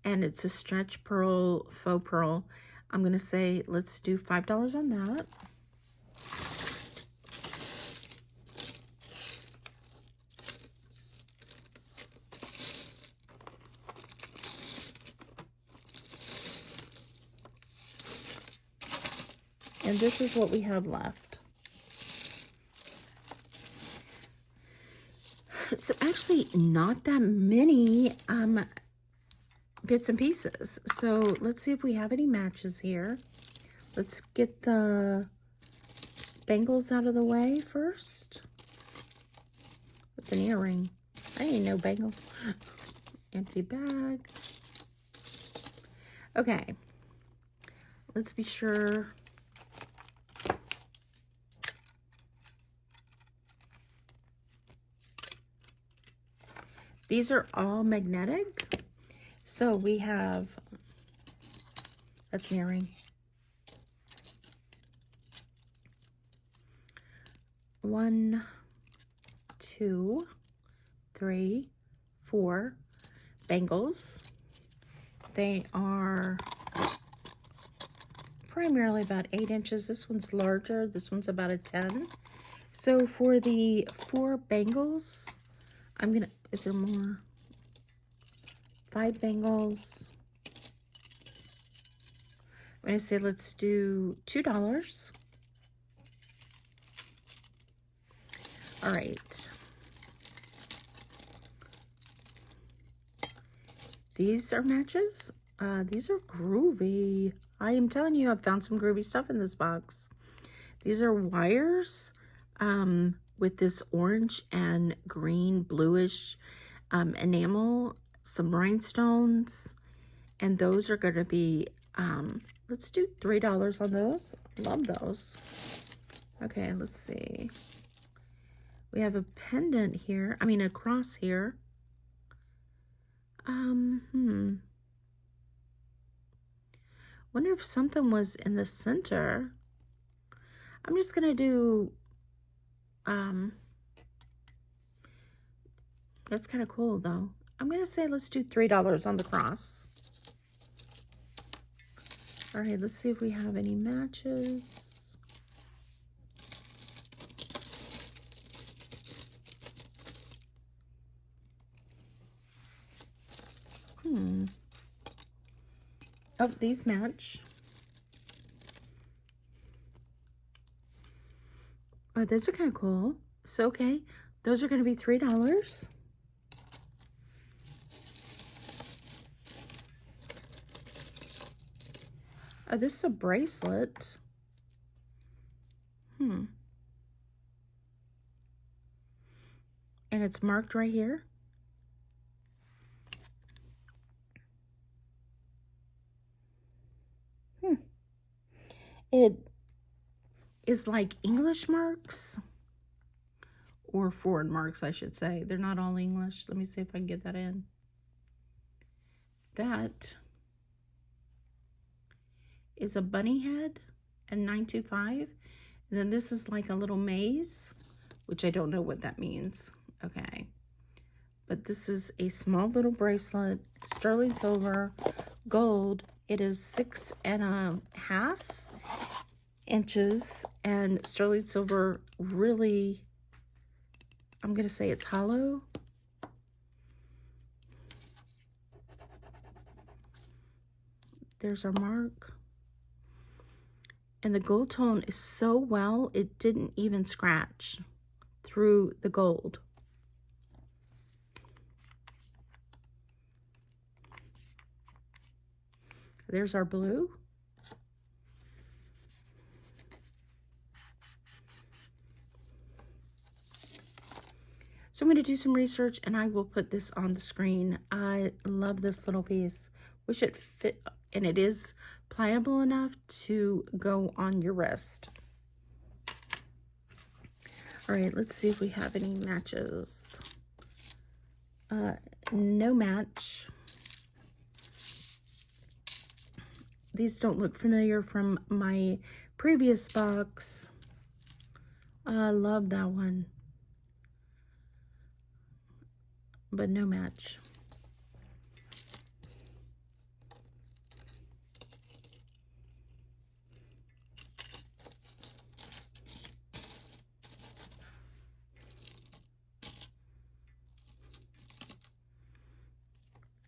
and it's a stretch pearl, faux pearl. I'm going to say let's do $5 on that. And this is what we have left. So actually not that many bits and pieces. So let's see if we have any matches here. Let's get the bangles out of the way first. What's an earring? I ain't no bangle. Empty bag. Okay. Let's be sure. These are all magnetic. So we have, that's an earring. 1, 2, 3, 4 bangles. They are primarily about 8 inches. This one's larger. This one's about a 10. So for the 4 bangles, I'm gonna, is there more? 5 bangles. I'm gonna say let's do $2. All right. These are matches. These are groovy. I am telling you, I've found some groovy stuff in this box. These are wires with this orange and green bluish enamel, some rhinestones, and those are going to be, let's do $3 on those. Love those. Okay, let's see. We have a pendant here. I mean, a cross here. Wonder if something was in the center. I'm just gonna do, that's kind of cool though. I'm gonna say let's do $3 on the cross. All right, let's see if we have any matches. Oh, these match. Oh, those are kind of cool. So, okay, those are going to be $3. Oh, this is a bracelet. And it's marked right here. It is like English marks, or foreign marks, I should say. They're not all English. Let me see if I can get that in. That is a bunny head and 925. And then this is like a little maze, which I don't know what that means. Okay. But this is a small little bracelet, sterling silver, gold. It is 6.5 inches, and sterling silver really, I'm going to say it's hollow. There's our mark. And the gold tone is so well, it didn't even scratch through the gold. There's our blue. So I'm going to do some research and I will put this on the screen. I love this little piece. Wish it fit, and it is pliable enough to go on your wrist. All right, let's see if we have any matches. No match. These don't look familiar from my previous box. I love that one. But no match.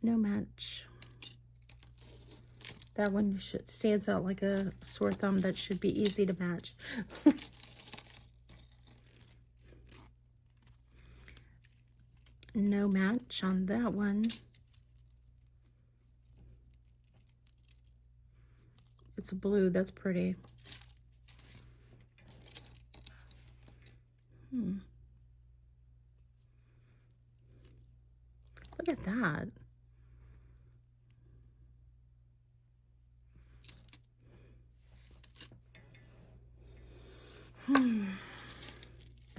No match. That one stands out like a sore thumb. That should be easy to match. No match on that one. It's blue. That's pretty. Look at that.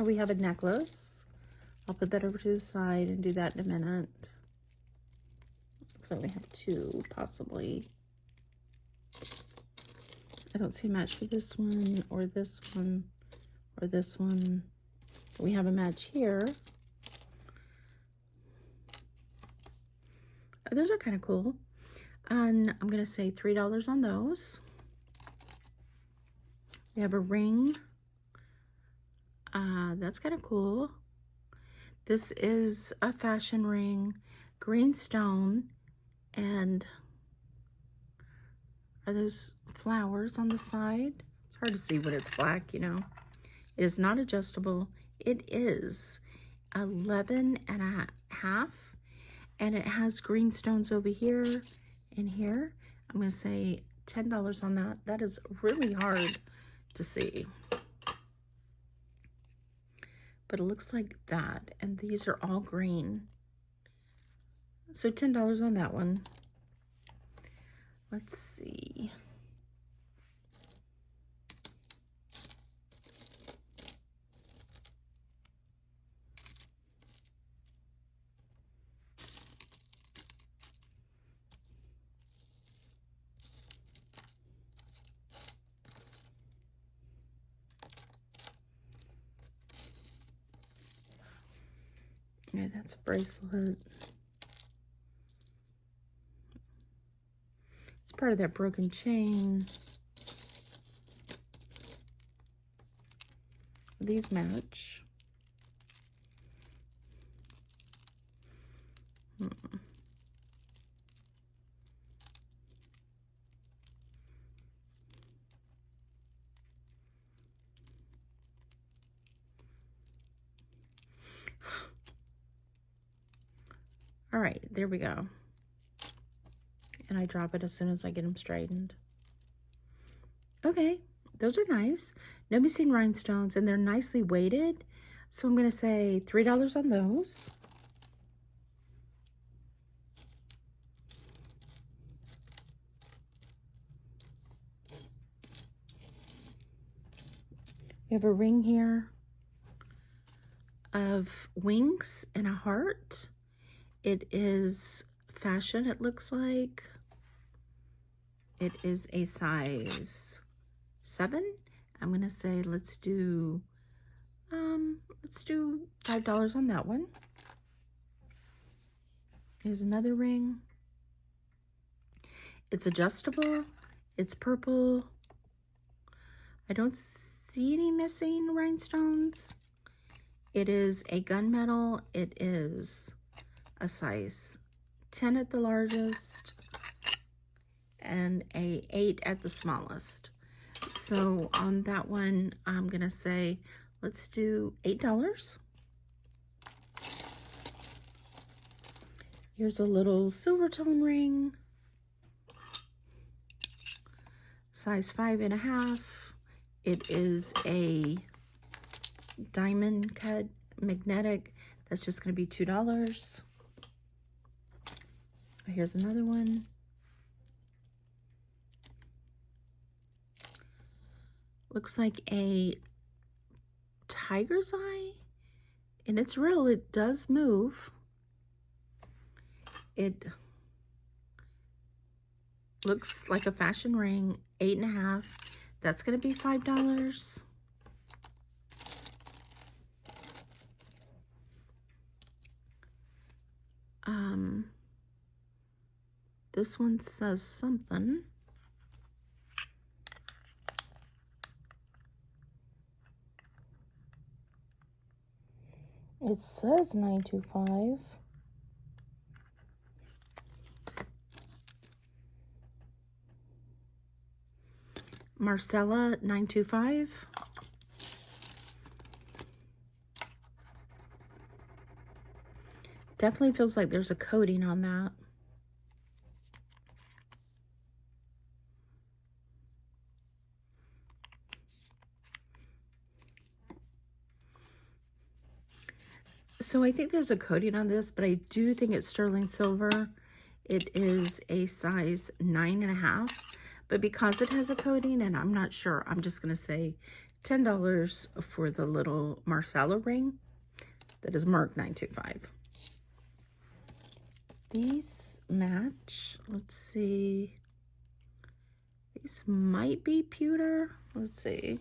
Oh, we have a necklace. I'll put that over to the side and do that in a minute. Looks like we have 2, possibly. I don't see a match for this one, or this one, or this one. We have a match here. Those are kind of cool. And I'm going to say $3 on those. We have a ring. That's kind of cool. This is a fashion ring, green stone, and are those flowers on the side? It's hard to see when it's black, you know. It is not adjustable. It is 11 and a half, and it has green stones over here and here. I'm going to say $10 on that. That is really hard to see. But it looks like that, and these are all green. So $10 on that one. Let's see. Yeah, that's a bracelet. It's part of that broken chain. These match. All right, there we go. And I drop it as soon as I get them straightened. Okay, those are nice. No missing rhinestones, and they're nicely weighted. So I'm going to say $3 on those. We have a ring here of wings and a heart. It is fashion, it looks like. It is a size 7. I'm gonna say let's do $5 on that one. Here's another ring. It's adjustable. It's purple. I don't see any missing rhinestones. It is a gunmetal. It is a size 10 at the largest and a 8 at the smallest. So on that one, I'm gonna say let's do $8. Here's a little silver tone ring, size 5.5. It is a diamond cut magnetic. That's just going to be $2. Here's another one. Looks like a tiger's eye, and it's real. It does move. It looks like a fashion ring, 8.5. That's going to be $5. This one says something. It says 925. Marcella 925. Definitely feels like there's a coating on that. So I think there's a coating on this, but I do think it's sterling silver. It is a size 9.5, but because it has a coating, and I'm not sure, I'm just going to say $10 for the little Marcella ring that is marked 925. These match. Let's see. These might be pewter. Let's see.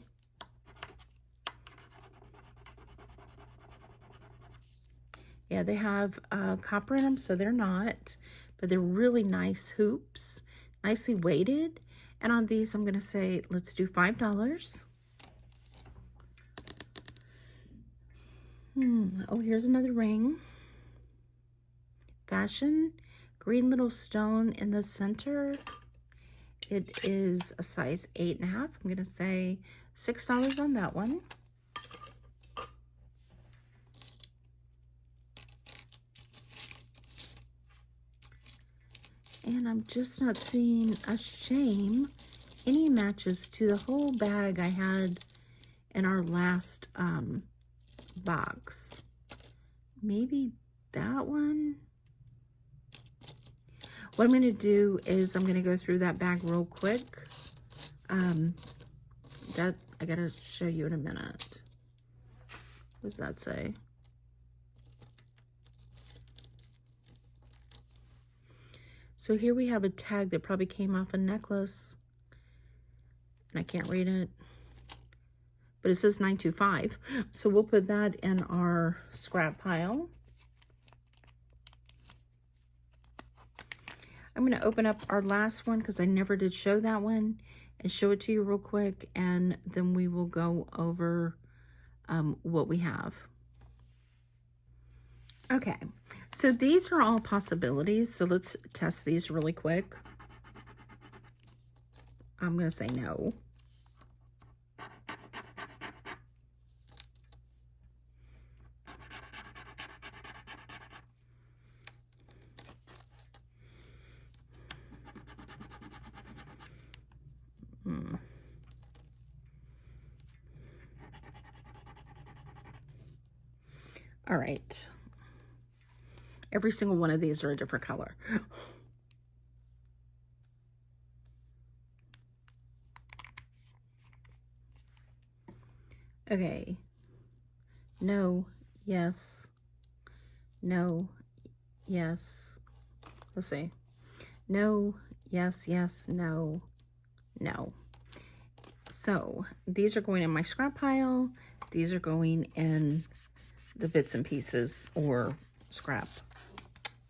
Yeah, they have copper in them, so they're not, but they're really nice hoops, nicely weighted. And on these, I'm going to say, let's do $5. Oh, here's another ring. Fashion, green little stone in the center. It is a size 8.5. I'm going to say $6 on that one. And I'm just not seeing a shame any matches to the whole bag I had in our last box. Maybe that one. What I'm going to do is I'm going to go through that bag real quick. That I got to show you in a minute. What does that say? So here we have a tag that probably came off a necklace, and I can't read it, but it says 925. So we'll put that in our scrap pile. I'm going to open up our last one because I never did show that one, and show it to you real quick, and then we will go over what we have. Okay, so these are all possibilities, so let's test these really quick. I'm going to say no. All right. Every single one of these are a different color. Okay. No, yes, no, yes. Let's see. No, yes, yes, no, no. So these are going in my scrap pile. These are going in the bits and pieces or scrap.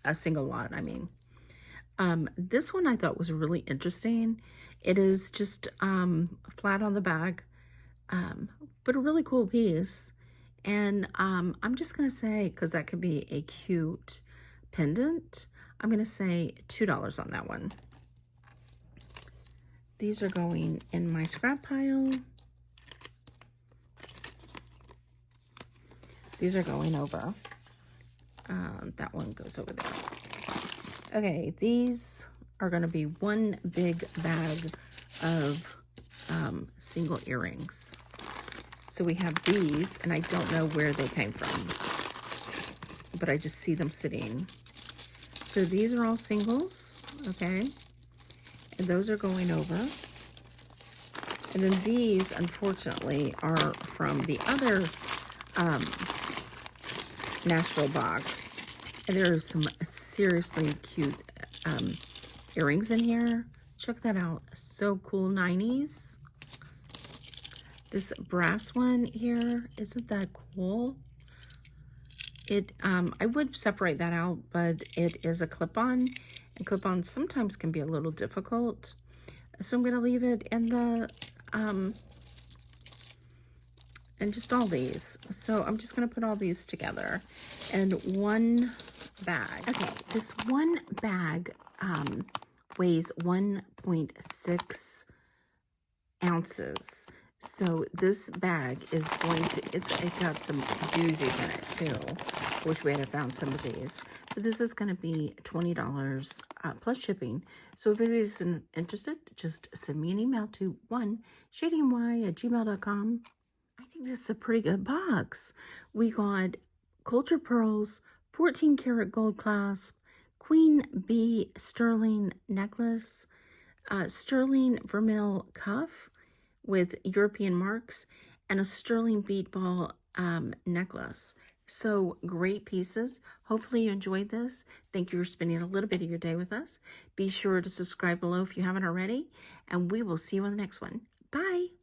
A single lot, I mean. This one I thought was really interesting. It is just flat on the back, but a really cool piece. And I'm just going to say, because that could be a cute pendant, I'm going to say $2 on that one. These are going in my scrap pile. These are going over. That one goes over there. Okay, these are going to be one big bag of single earrings. So we have these, and I don't know where they came from, but I just see them sitting. So these are all singles, okay? And those are going over. And then these, unfortunately, are from the other Nashville box. And there are some seriously cute earrings in here. Check that out. So cool, 90s. This brass one here, isn't that cool? It I would separate that out, but it is a clip-on, and clip-ons sometimes can be a little difficult. So I'm going to leave it in the and just all these. So I'm just going to put all these together in one bag. Okay, this one bag weighs 1.6 ounces. So this bag is going to, it got some doozies in it too. Wish we had found some of these. But this is going to be $20 plus shipping. So if anybody's interested, just send me an email to shadingmy@gmail.com. I think this is a pretty good box. We got culture pearls, 14 karat gold clasp, queen bee sterling necklace, sterling vermeil cuff with European marks, and a sterling bead ball necklace. So great pieces. Hopefully you enjoyed this. Thank you for spending a little bit of your day with us. Be sure to subscribe below if you haven't already, and we will see you on the next one. Bye.